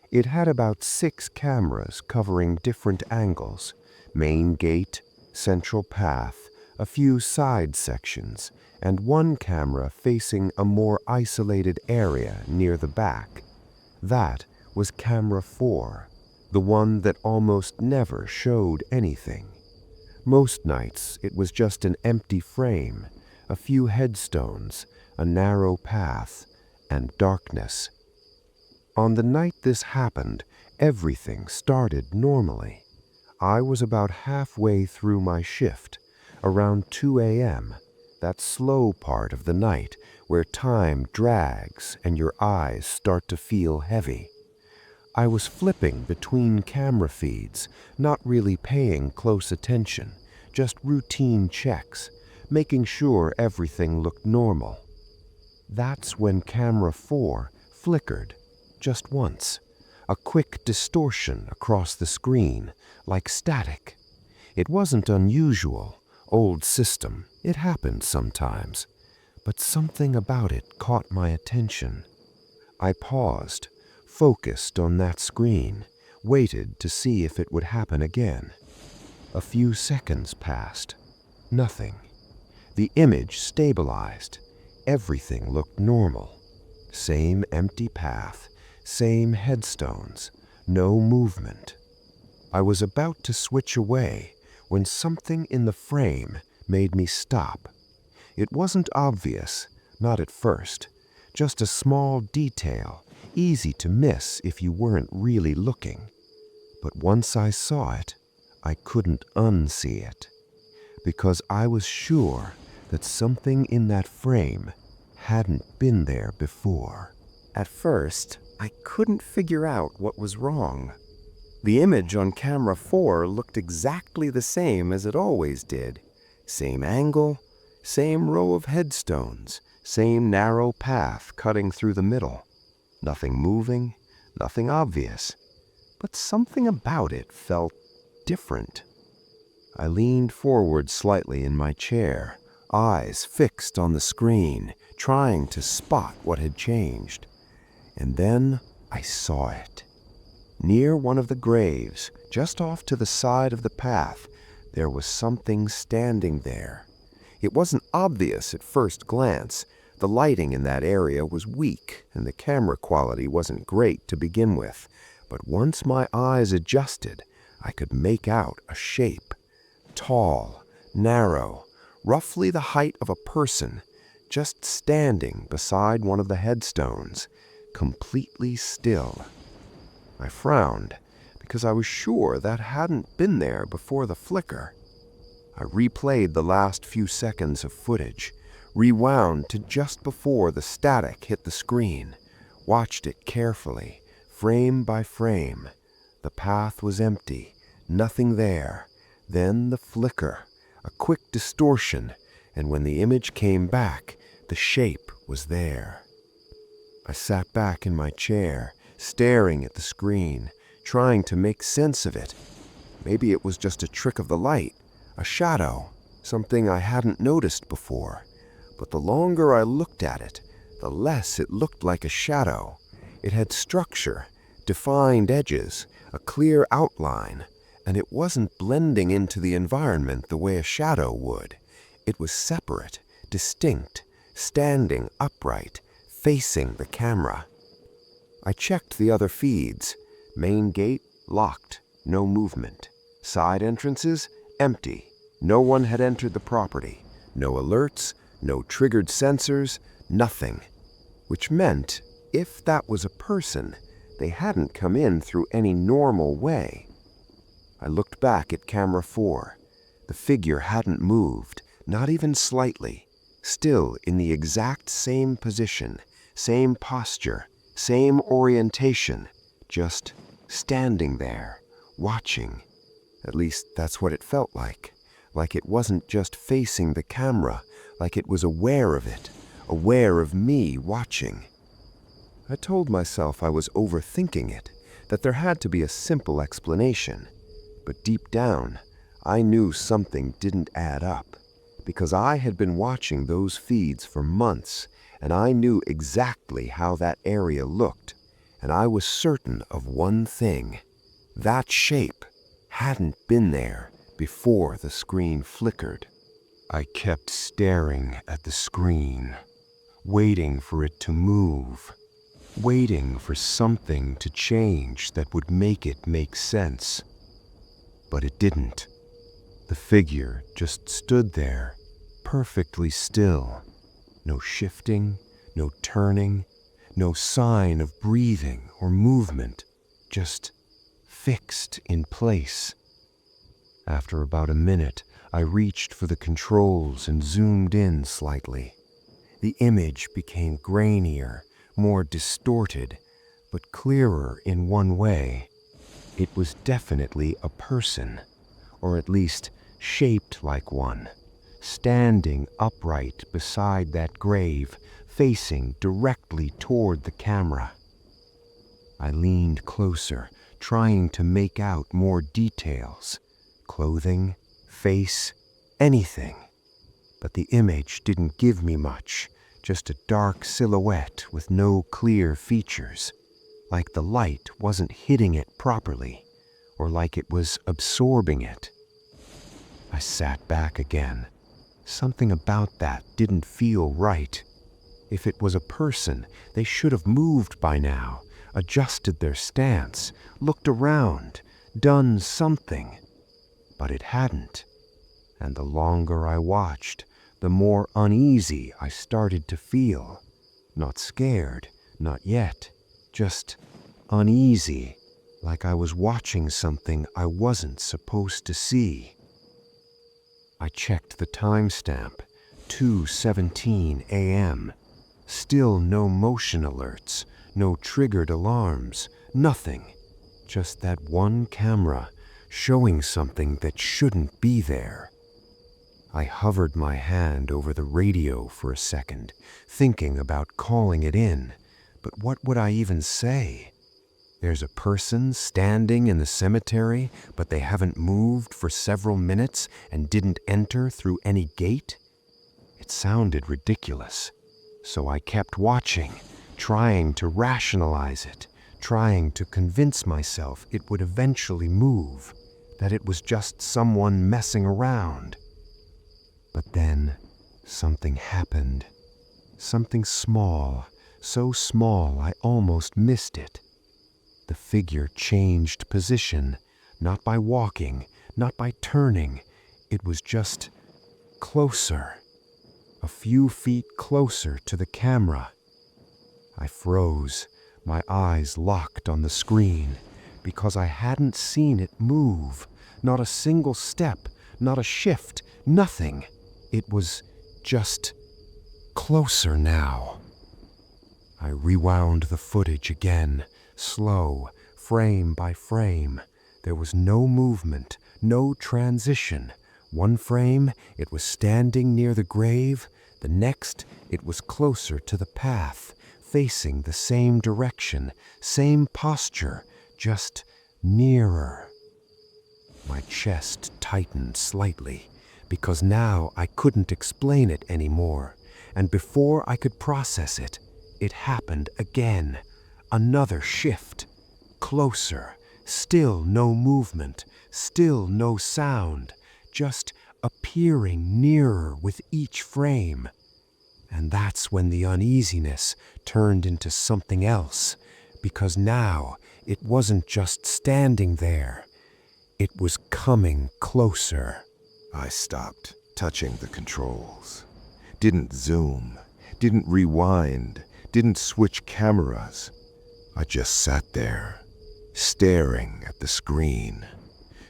It had about 6 cameras covering different angles: main gate, central path, a few side sections, and one camera facing a more isolated area near the back. That was camera 4, the one that almost never showed anything. Most nights it was just an empty frame, a few headstones, a narrow path, and darkness. On the night this happened, everything started normally. I was about halfway through my shift, around 2 a.m., that slow part of the night where time drags and your eyes start to feel heavy. I was flipping between camera feeds, not really paying close attention, just routine checks, making sure everything looked normal. That's when camera 4 flickered, just once, a quick distortion across the screen, like static. It wasn't unusual, old system, it happened sometimes, but something about it caught my attention. I paused, focused on that screen, waited to see if it would happen again. A few seconds passed. Nothing. The image stabilized. Everything looked normal. Same empty path, same headstones, no movement. I was about to switch away when something in the frame made me stop. It wasn't obvious, not at first, just a small detail, easy to miss if you weren't really looking. But once I saw it, I couldn't unsee it, because I was sure that something in that frame hadn't been there before. At first, I couldn't figure out what was wrong. The image on camera 4 looked exactly the same as it always did. Same angle, same row of headstones, same narrow path cutting through the middle. Nothing moving, nothing obvious, but something about it felt different. I leaned forward slightly in my chair, eyes fixed on the screen, trying to spot what had changed. And then I saw it. Near one of the graves, just off to the side of the path, there was something standing there. It wasn't obvious at first glance. The lighting in that area was weak, and the camera quality wasn't great to begin with. But once my eyes adjusted, I could make out a shape. Tall, narrow, roughly the height of a person, just standing beside one of the headstones, completely still. I frowned, because I was sure that hadn't been there before the flicker. I replayed the last few seconds of footage, rewound to just before the static hit the screen, watched it carefully, frame by frame. The path was empty, nothing there. Then the flicker, a quick distortion, and when the image came back, the shape was there. I sat back in my chair, staring at the screen, trying to make sense of it. Maybe it was just a trick of the light, a shadow, something I hadn't noticed before. But the longer I looked at it, the less it looked like a shadow. It had structure, defined edges, a clear outline, and it wasn't blending into the environment the way a shadow would. It was separate, distinct, standing upright, facing the camera. I checked the other feeds. Main gate, locked, no movement. Side entrances, empty. No one had entered the property. No alerts, no triggered sensors, nothing. Which meant, if that was a person, they hadn't come in through any normal way. I looked back at camera 4. The figure hadn't moved, not even slightly. Still in the exact same position, same posture, same orientation, just standing there, watching. At least that's what it felt like it wasn't just facing the camera, like it was aware of it, aware of me watching. I told myself I was overthinking it, that there had to be a simple explanation. But deep down, I knew something didn't add up, because I had been watching those feeds for months, and I knew exactly how that area looked, and I was certain of one thing. That shape hadn't been there before the screen flickered. I kept staring at the screen, waiting for it to move, waiting for something to change that would make it make sense. But it didn't. The figure just stood there, perfectly still. No shifting, no turning, no sign of breathing or movement, just fixed in place. After about a minute, I reached for the controls and zoomed in slightly. The image became grainier, more distorted, but clearer in one way. It was definitely a person, or at least shaped like one, standing upright beside that grave, facing directly toward the camera. I leaned closer, trying to make out more details. Clothing, face, anything. But the image didn't give me much, just a dark silhouette with no clear features, like the light wasn't hitting it properly, or like it was absorbing it. I sat back again. Something about that didn't feel right. If it was a person, they should have moved by now, adjusted their stance, looked around, done something. But it hadn't. And the longer I watched, the more uneasy I started to feel. Not scared, not yet, just uneasy, like I was watching something I wasn't supposed to see. I checked the timestamp, 2:17 a.m. Still no motion alerts, no triggered alarms, nothing. Just that one camera showing something that shouldn't be there. I hovered my hand over the radio for a second, thinking about calling it in. But what would I even say? There's a person standing in the cemetery, but they haven't moved for several minutes and didn't enter through any gate? It sounded ridiculous. So I kept watching, trying to rationalize it, trying to convince myself it would eventually move, that it was just someone messing around. But then something happened. Something small, so small I almost missed it. The figure changed position, not by walking, not by turning. It was just closer, a few feet closer to the camera. I froze, my eyes locked on the screen, because I hadn't seen it move, not a single step, not a shift, nothing. It was just closer now. I rewound the footage again, slow, frame by frame. There was no movement, no transition. One frame, it was standing near the grave. The next, it was closer to the path, facing the same direction, same posture, just nearer. My chest tightened slightly, because now I couldn't explain it anymore. And before I could process it, it happened again. Another shift. Closer. Still no movement. Still no sound. Just appearing nearer with each frame. And that's when the uneasiness turned into something else, because now it wasn't just standing there. It was coming closer. I stopped touching the controls. Didn't zoom, didn't rewind, didn't switch cameras. I just sat there, staring at the screen.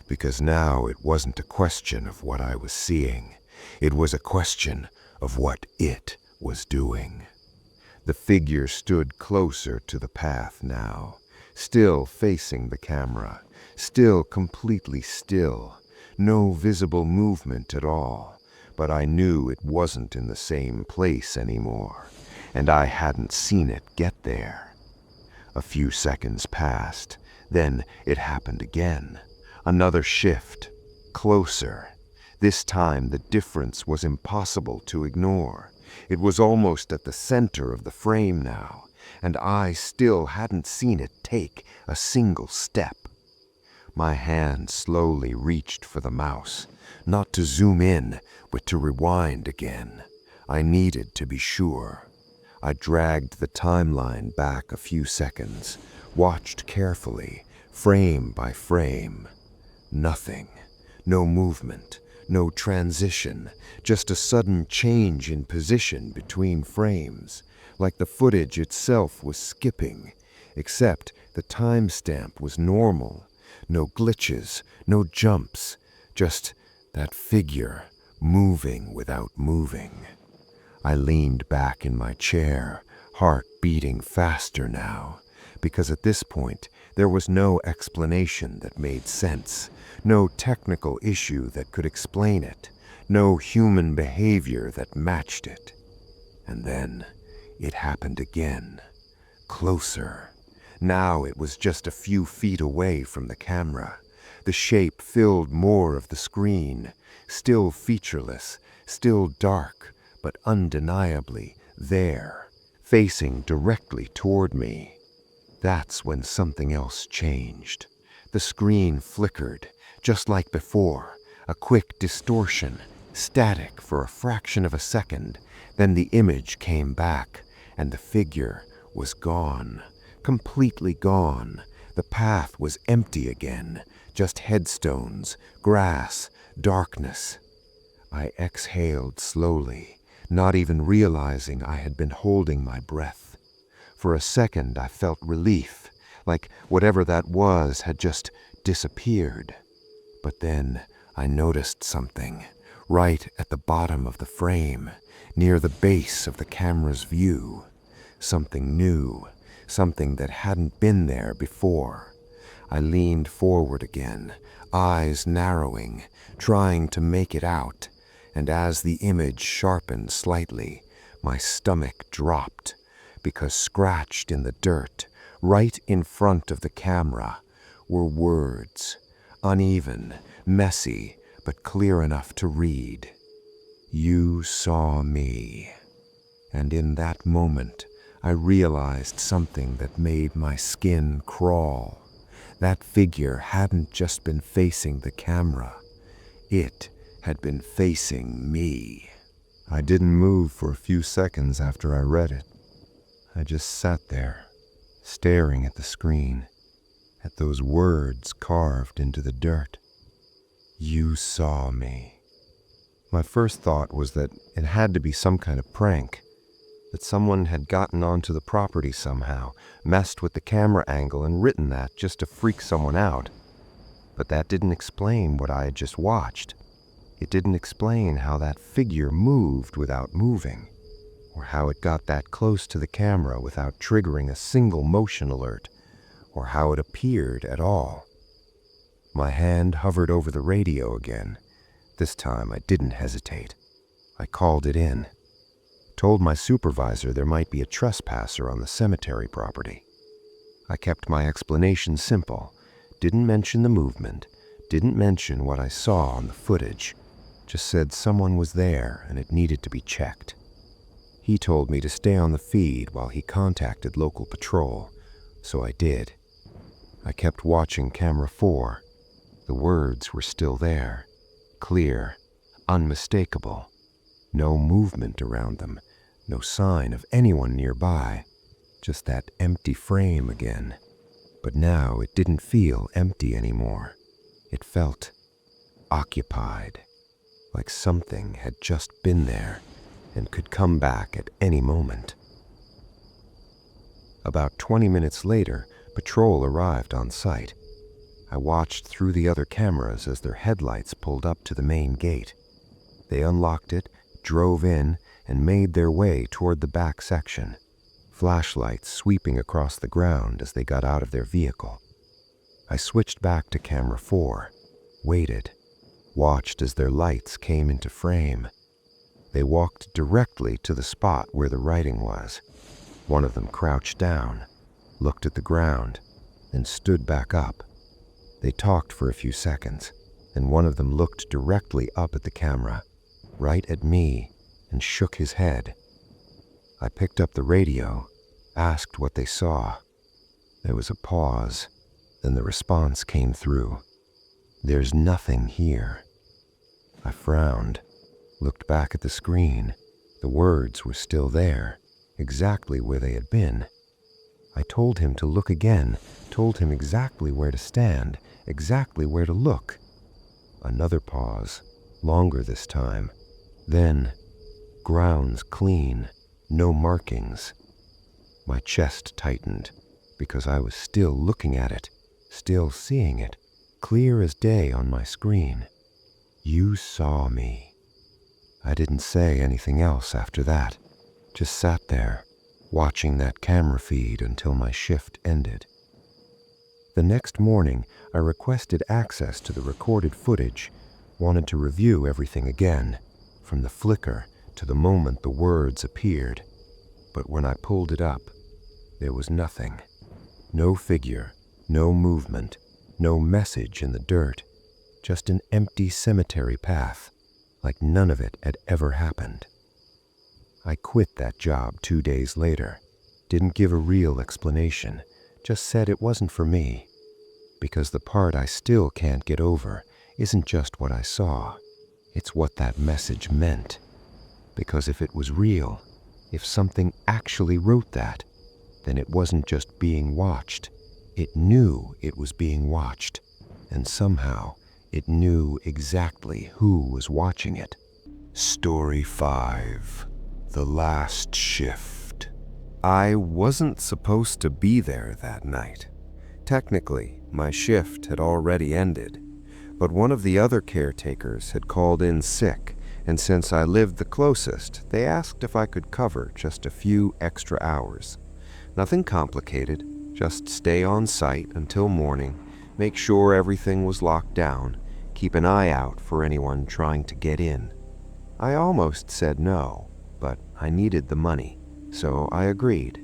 Because now it wasn't a question of what I was seeing. It was a question of what it was doing. The figure stood closer to the path now, still facing the camera, still completely still, no visible movement at all. But I knew it wasn't in the same place anymore, and I hadn't seen it get there. A few seconds passed. Then it happened again. Another shift. Closer. This time the difference was impossible to ignore. It was almost at the center of the frame now, and I still hadn't seen it take a single step. My hand slowly reached for the mouse, not to zoom in, but to rewind again. I needed to be sure. I dragged the timeline back a few seconds, watched carefully, frame by frame. Nothing. No movement, no transition, just a sudden change in position between frames, like the footage itself was skipping, except the timestamp was normal. No glitches, no jumps, just that figure moving without moving. I leaned back in my chair, heart beating faster now, because at this point there was no explanation that made sense, no technical issue that could explain it, no human behavior that matched it. And then it happened again, closer. Now it was just a few feet away from the camera. The shape filled more of the screen, still featureless, still dark, but undeniably there, facing directly toward me. That's when something else changed. The screen flickered, just like before, a quick distortion, static for a fraction of a second. Then the image came back, and the figure was gone. Completely gone. The path was empty again, just headstones, grass, darkness. I exhaled slowly, not even realizing I had been holding my breath. For a second I felt relief, like whatever that was had just disappeared. But then I noticed something, right at the bottom of the frame, near the base of the camera's view. Something new. Something that hadn't been there before. I leaned forward again, eyes narrowing, trying to make it out, and as the image sharpened slightly, my stomach dropped, because scratched in the dirt, right in front of the camera, were words, uneven, messy, but clear enough to read. "You saw me." And in that moment, I realized something that made my skin crawl. That figure hadn't just been facing the camera. It had been facing me. I didn't move for a few seconds after I read it. I just sat there, staring at the screen, at those words carved into the dirt. "You saw me." My first thought was that it had to be some kind of prank, that someone had gotten onto the property somehow, messed with the camera angle and written that just to freak someone out. But that didn't explain what I had just watched. It didn't explain how that figure moved without moving, or how it got that close to the camera without triggering a single motion alert, or how it appeared at all. My hand hovered over the radio again. This time I didn't hesitate. I called it in. Told my supervisor there might be a trespasser on the cemetery property. I kept my explanation simple, didn't mention the movement, didn't mention what I saw on the footage, just said someone was there and it needed to be checked. He told me to stay on the feed while he contacted local patrol, so I did. I kept watching camera 4. The words were still there, clear, unmistakable. No movement around them, no sign of anyone nearby, just that empty frame again. But now it didn't feel empty anymore. It felt occupied, like something had just been there and could come back at any moment. About 20 minutes later, patrol arrived on site. I watched through the other cameras as their headlights pulled up to the main gate. They unlocked it, drove in, and made their way toward the back section, flashlights sweeping across the ground as they got out of their vehicle. I switched back to camera 4, waited, watched as their lights came into frame. They walked directly to the spot where the writing was. One of them crouched down. looked at the ground, and stood back up. They talked for a few seconds, and one of them looked directly up at the camera, right at me, and shook his head. I picked up the radio, asked what they saw. There was a pause, then the response came through. "There's nothing here." I frowned, looked back at the screen. The words were still there, exactly where they had been. I told him to look again, told him exactly where to stand, exactly where to look. Another pause, longer this time. Then, "Grounds clean, no markings." My chest tightened, because I was still looking at it, still seeing it, clear as day on my screen. "You saw me." I didn't say anything else after that, just sat there, watching that camera feed until my shift ended. The next morning, I requested access to the recorded footage, wanted to review everything again, from the flicker to the moment the words appeared. But when I pulled it up, there was nothing. No figure, no movement, no message in the dirt, just an empty cemetery path, like none of it had ever happened. I quit that job 2 days later, didn't give a real explanation, just said it wasn't for me, because the part I still can't get over isn't just what I saw, it's what that message meant. Because if it was real, if something actually wrote that, then it wasn't just being watched, it knew it was being watched, and somehow it knew exactly who was watching it. Story 5. The Last Shift. I wasn't supposed to be there that night. Technically, my shift had already ended, but one of the other caretakers had called in sick, and since I lived the closest, they asked if I could cover just a few extra hours. Nothing complicated, just stay on site until morning, make sure everything was locked down, keep an eye out for anyone trying to get in. I almost said no, but I needed the money, so I agreed.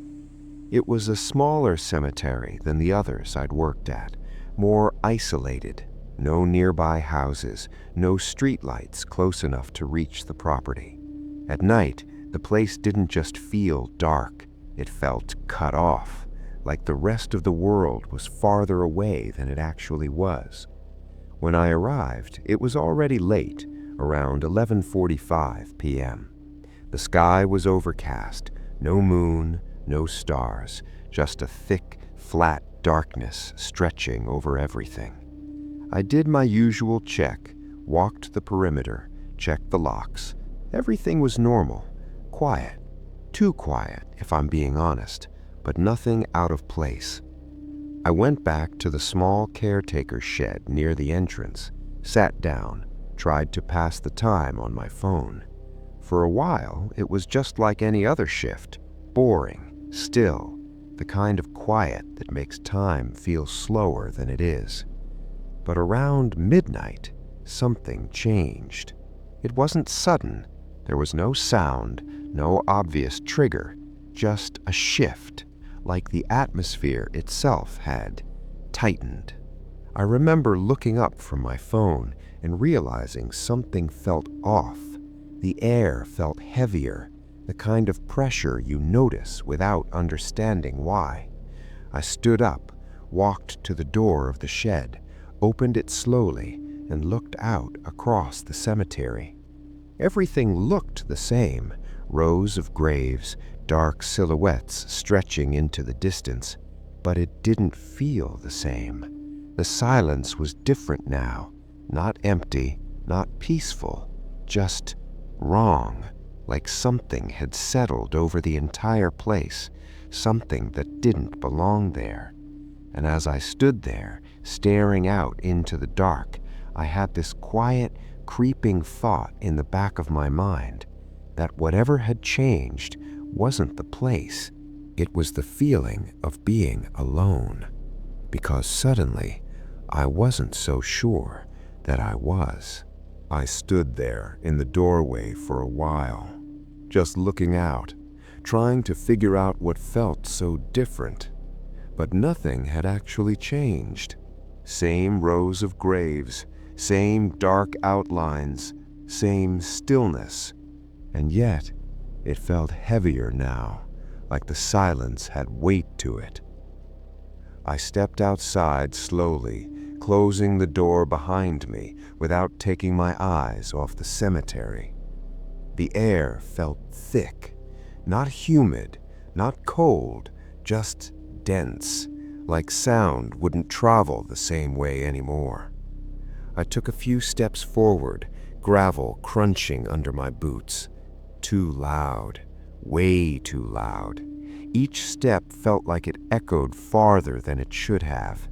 It was a smaller cemetery than the others I'd worked at, more isolated, no nearby houses, no streetlights close enough to reach the property. At night, the place didn't just feel dark, it felt cut off, like the rest of the world was farther away than it actually was. When I arrived, it was already late, around 11:45 p.m. The sky was overcast, no moon, no stars, just a thick, flat darkness stretching over everything. I did my usual check, walked the perimeter, checked the locks. Everything was normal, quiet. Too quiet, if I'm being honest, but nothing out of place. I went back to the small caretaker shed near the entrance, sat down, tried to pass the time on my phone. For a while, it was just like any other shift, boring, still, the kind of quiet that makes time feel slower than it is. But around midnight, something changed. It wasn't sudden. There was no sound, no obvious trigger, just a shift, like the atmosphere itself had tightened. I remember looking up from my phone and realizing something felt off. The air felt heavier, the kind of pressure you notice without understanding why. I stood up, walked to the door of the shed, opened it slowly, and looked out across the cemetery. Everything looked the same, rows of graves, dark silhouettes stretching into the distance, but it didn't feel the same. The silence was different now, not empty, not peaceful, just wrong, like something had settled over the entire place, something that didn't belong there. And as I stood there, staring out into the dark, I had this quiet, creeping thought in the back of my mind that whatever had changed wasn't the place, it was the feeling of being alone. Because suddenly, I wasn't so sure that I was. I stood there in the doorway for a while, just looking out, trying to figure out what felt so different. But nothing had actually changed. Same rows of graves, same dark outlines, same stillness. And yet, it felt heavier now, like the silence had weight to it. I stepped outside slowly, closing the door behind me without taking my eyes off the cemetery. The air felt thick, not humid, not cold, just dense, like sound wouldn't travel the same way anymore. I took a few steps forward, gravel crunching under my boots. Too loud, way too loud. Each step felt like it echoed farther than it should have.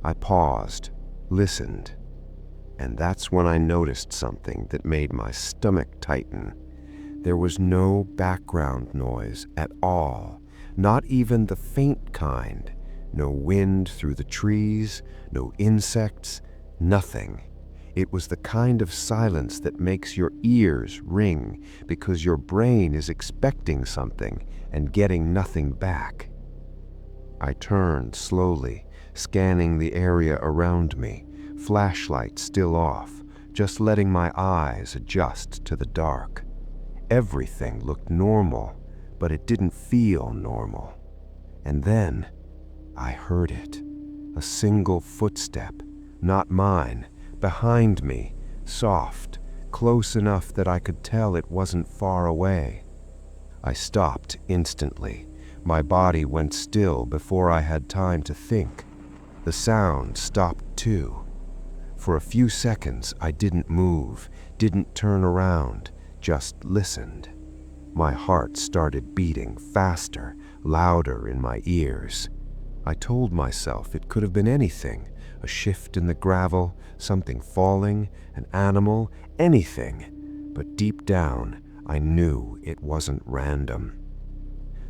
I paused, listened, and that's when I noticed something that made my stomach tighten. There was no background noise at all, not even the faint kind. No wind through the trees, no insects, nothing. It was the kind of silence that makes your ears ring because your brain is expecting something and getting nothing back. I turned slowly, scanning the area around me, flashlight still off, just letting my eyes adjust to the dark. Everything looked normal, but it didn't feel normal. And then I heard it. A single footstep, not mine, behind me, soft, close enough that I could tell it wasn't far away. I stopped instantly. My body went still before I had time to think. The sound stopped too. For a few seconds I didn't move, didn't turn around, just listened. My heart started beating faster, louder in my ears. I told myself it could have been anything, a shift in the gravel, something falling, an animal, anything. But deep down, I knew it wasn't random.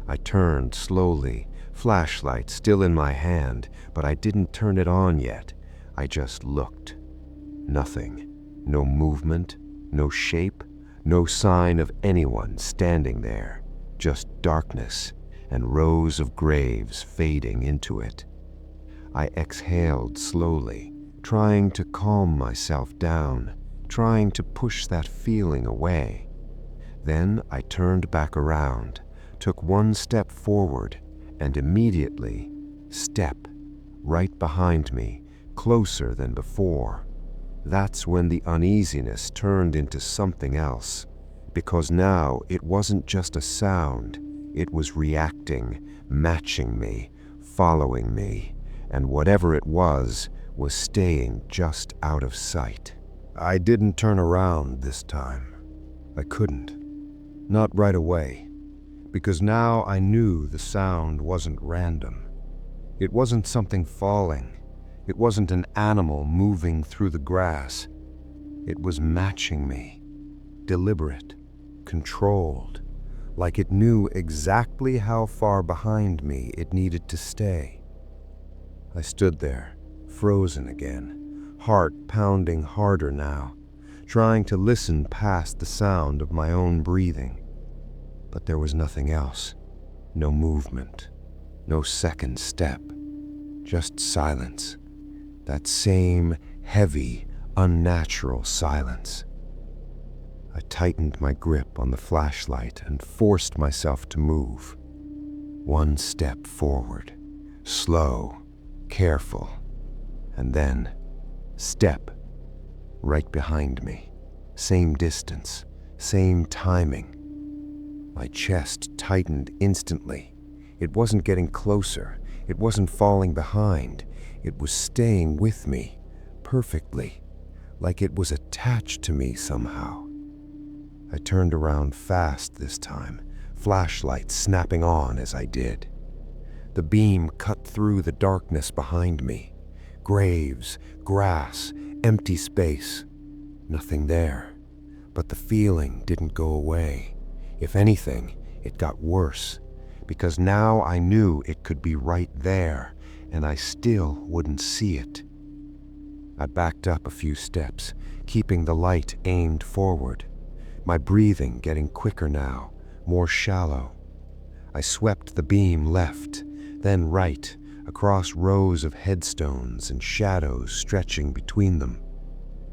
I turned slowly, flashlight still in my hand, but I didn't turn it on yet. I just looked. Nothing. No movement, no shape, no sign of anyone standing there. Just darkness and rows of graves fading into it. I exhaled slowly, trying to calm myself down, trying to push that feeling away. Then I turned back around, took one step forward, and immediately, step, right behind me, closer than before. That's when the uneasiness turned into something else, because now it wasn't just a sound, it was reacting, matching me, following me, and whatever it was staying just out of sight. I didn't turn around this time. I couldn't. Not right away, because now I knew the sound wasn't random. It wasn't something falling. It wasn't an animal moving through the grass. It was matching me, deliberate, controlled, like it knew exactly how far behind me it needed to stay. I stood there, frozen again, heart pounding harder now, trying to listen past the sound of my own breathing. But there was nothing else, no movement, no second step, just silence, that same heavy, unnatural silence. I tightened my grip on the flashlight and forced myself to move. One step forward, slow, careful, and then step, right behind me, same distance, same timing. My chest tightened instantly. It wasn't getting closer, it wasn't falling behind, it was staying with me, perfectly, like it was attached to me somehow. I turned around fast this time, flashlight snapping on as I did. The beam cut through the darkness behind me. Graves, grass, empty space. Nothing there. But the feeling didn't go away. If anything, it got worse, because now I knew it could be right there, and I still wouldn't see it. I backed up a few steps, keeping the light aimed forward. My breathing getting quicker now, more shallow. I swept the beam left, then right, across rows of headstones and shadows stretching between them.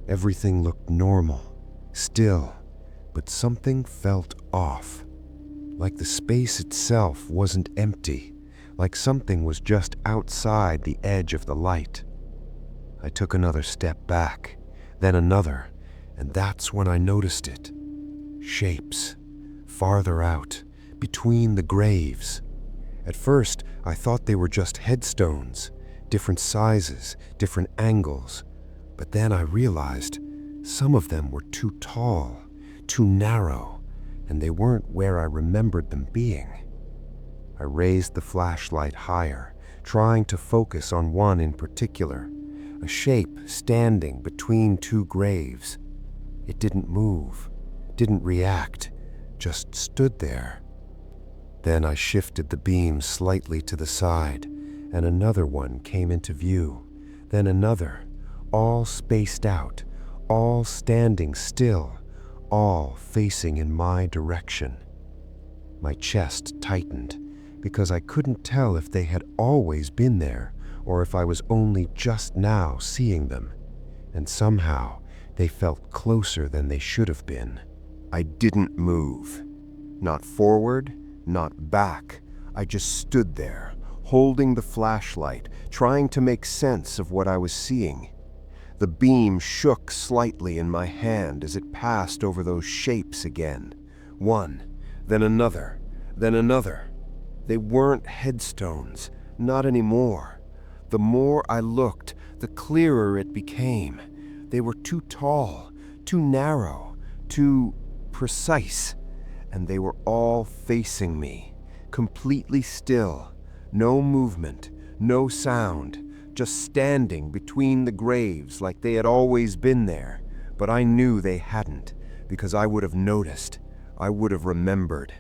Everything looked normal, still, but something felt off. Like the space itself wasn't empty, like something was just outside the edge of the light. I took another step back, then another, and that's when I noticed it. Shapes, farther out, between the graves. At first, I thought they were just headstones, different sizes, different angles. But then I realized some of them were too tall, too narrow, and they weren't where I remembered them being. I raised the flashlight higher, trying to focus on one in particular, a shape standing between two graves. It didn't move, didn't react, just stood there. Then I shifted the beam slightly to the side, and another one came into view, then another, all spaced out, all standing still, all facing in my direction. My chest tightened, because I couldn't tell if they had always been there or if I was only just now seeing them, and somehow they felt closer than they should have been. I didn't move. Not forward, not back. I just stood there, holding the flashlight, trying to make sense of what I was seeing. The beam shook slightly in my hand as it passed over those shapes again. One, then another, then another. They weren't headstones, not anymore. The more I looked, the clearer it became. They were too tall, too narrow, too precise, and they were all facing me, completely still, no movement, no sound, just standing between the graves like they had always been there. But I knew they hadn't, because I would have noticed, I would have remembered.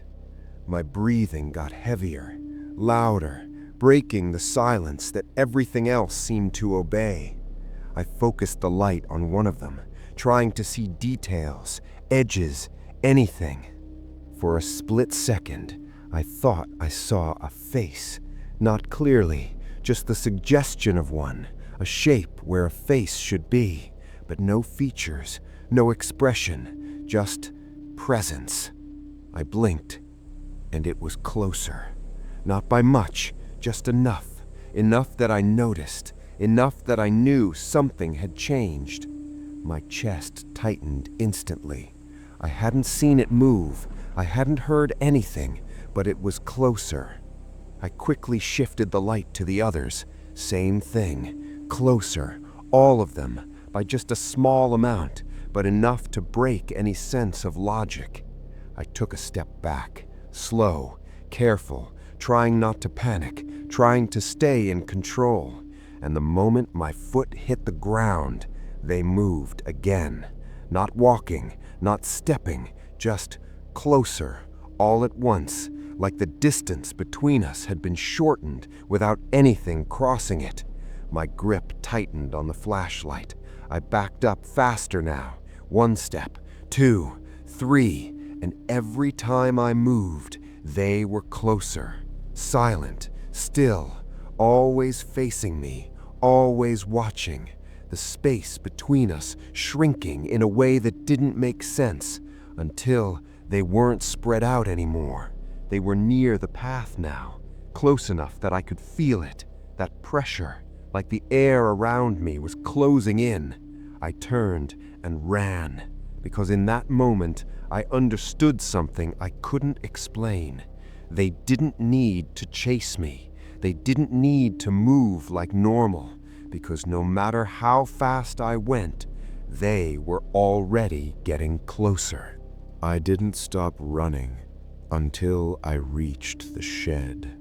My breathing got heavier, louder, breaking the silence that everything else seemed to obey. I focused the light on one of them, trying to see details, edges, anything. For a split second, I thought I saw a face, not clearly, just the suggestion of one, a shape where a face should be, but no features, no expression, just presence. I blinked, and it was closer. Not by much, just enough that I noticed, enough that I knew something had changed. My chest tightened instantly. I hadn't seen it move, I hadn't heard anything, but it was closer. I quickly shifted the light to the others. Same thing, closer, all of them, by just a small amount, but enough to break any sense of logic. I took a step back, slow, careful, trying not to panic, trying to stay in control. And the moment my foot hit the ground, they moved again. Not walking, not stepping, just closer, all at once, like the distance between us had been shortened without anything crossing it. My grip tightened on the flashlight. I backed up faster now. 1 step, 2, 3, and every time I moved, they were closer. Silent, still, always facing me, always watching. The space between us shrinking in a way that didn't make sense, until they weren't spread out anymore. They were near the path now, close enough that I could feel it, that pressure, like the air around me was closing in. I turned and ran, because in that moment I understood something I couldn't explain. They didn't need to chase me. They didn't need to move like normal, because no matter how fast I went, they were already getting closer. I didn't stop running until I reached the shed.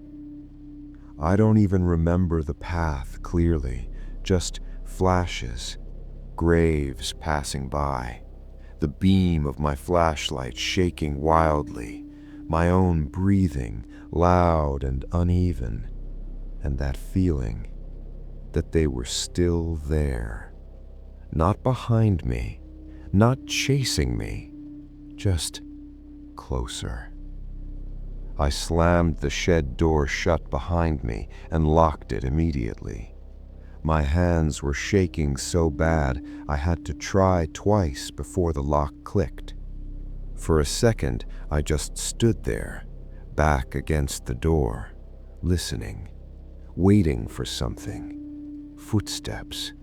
I don't even remember the path clearly, just flashes, graves passing by, the beam of my flashlight shaking wildly, my own breathing loud and uneven, and that feeling that they were still there, not behind me, not chasing me, just closer. I slammed the shed door shut behind me and locked it immediately. My hands were shaking so bad I had to try twice before the lock clicked. For a second, I just stood there, back against the door, listening, waiting for something. Footsteps,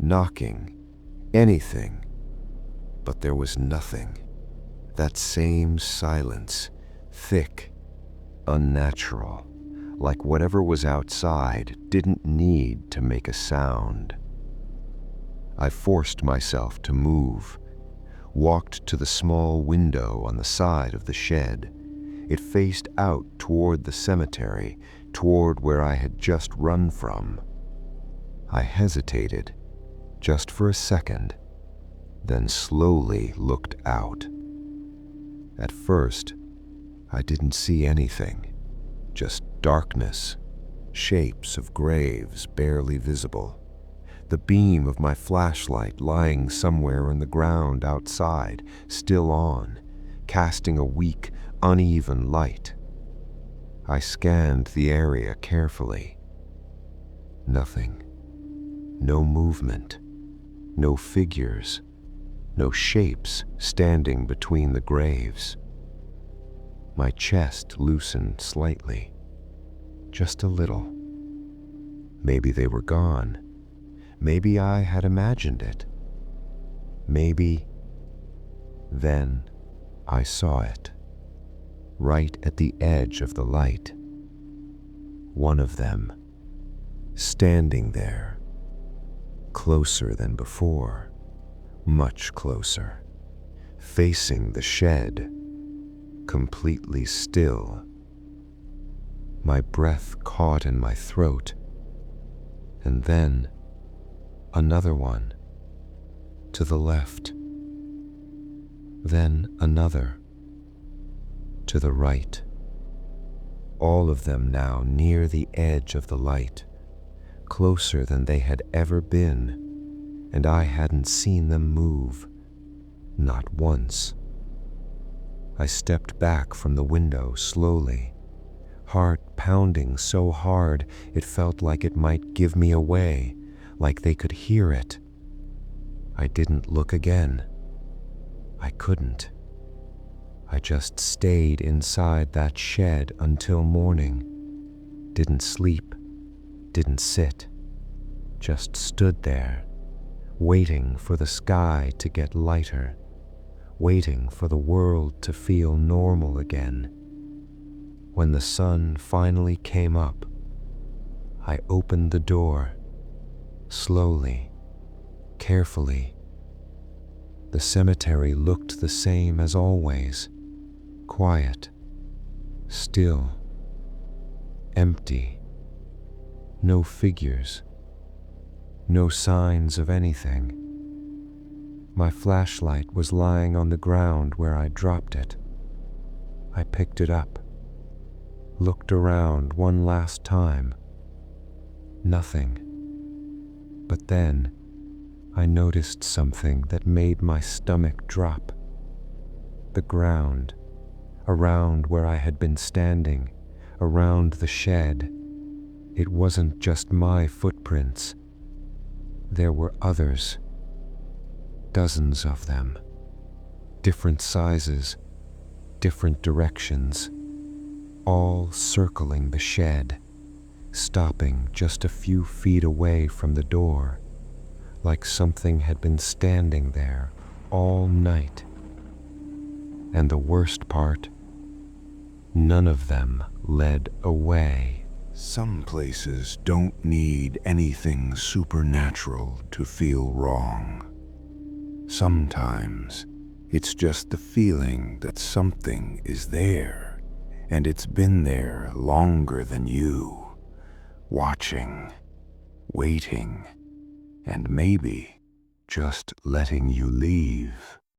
knocking, anything. But there was nothing. That same silence, thick, unnatural, like whatever was outside didn't need to make a sound. I forced myself to move, walked to the small window on the side of the shed. It faced out toward the cemetery, toward where I had just run from. I hesitated, just for a second, then slowly looked out. At first, I didn't see anything, just darkness, shapes of graves barely visible, the beam of my flashlight lying somewhere in the ground outside, still on, casting a weak, uneven light. I scanned the area carefully. Nothing. No movement. No figures. No shapes standing between the graves. My chest loosened slightly. Just a little. Maybe they were gone. Maybe I had imagined it. Maybe. Then I saw it. Right at the edge of the light. One of them, standing there, closer than before, much closer, facing the shed, completely still. My breath caught in my throat, and then another one, to the left, then another, to the right. All of them now near the edge of the light, closer than they had ever been, and I hadn't seen them move, not once. I stepped back from the window slowly, heart pounding so hard it felt like it might give me away, like they could hear it. I didn't look again. I couldn't. I just stayed inside that shed until morning. Didn't sleep, didn't sit, just stood there, waiting for the sky to get lighter, waiting for the world to feel normal again. When the sun finally came up, I opened the door, slowly, carefully. The cemetery looked the same as always, quiet, still, empty. No figures, no signs of anything. My flashlight was lying on the ground where I dropped it. I picked it up, looked around one last time. Nothing. But then I noticed something that made my stomach drop. The ground, around where I had been standing, around the shed. It wasn't just my footprints. There were others. Dozens of them. Different sizes, different directions, all circling the shed, stopping just a few feet away from the door, like something had been standing there all night. And the worst part, none of them led away. Some places don't need anything supernatural to feel wrong. Sometimes it's just the feeling that something is there, and it's been there longer than you, watching, waiting, and maybe just letting you leave.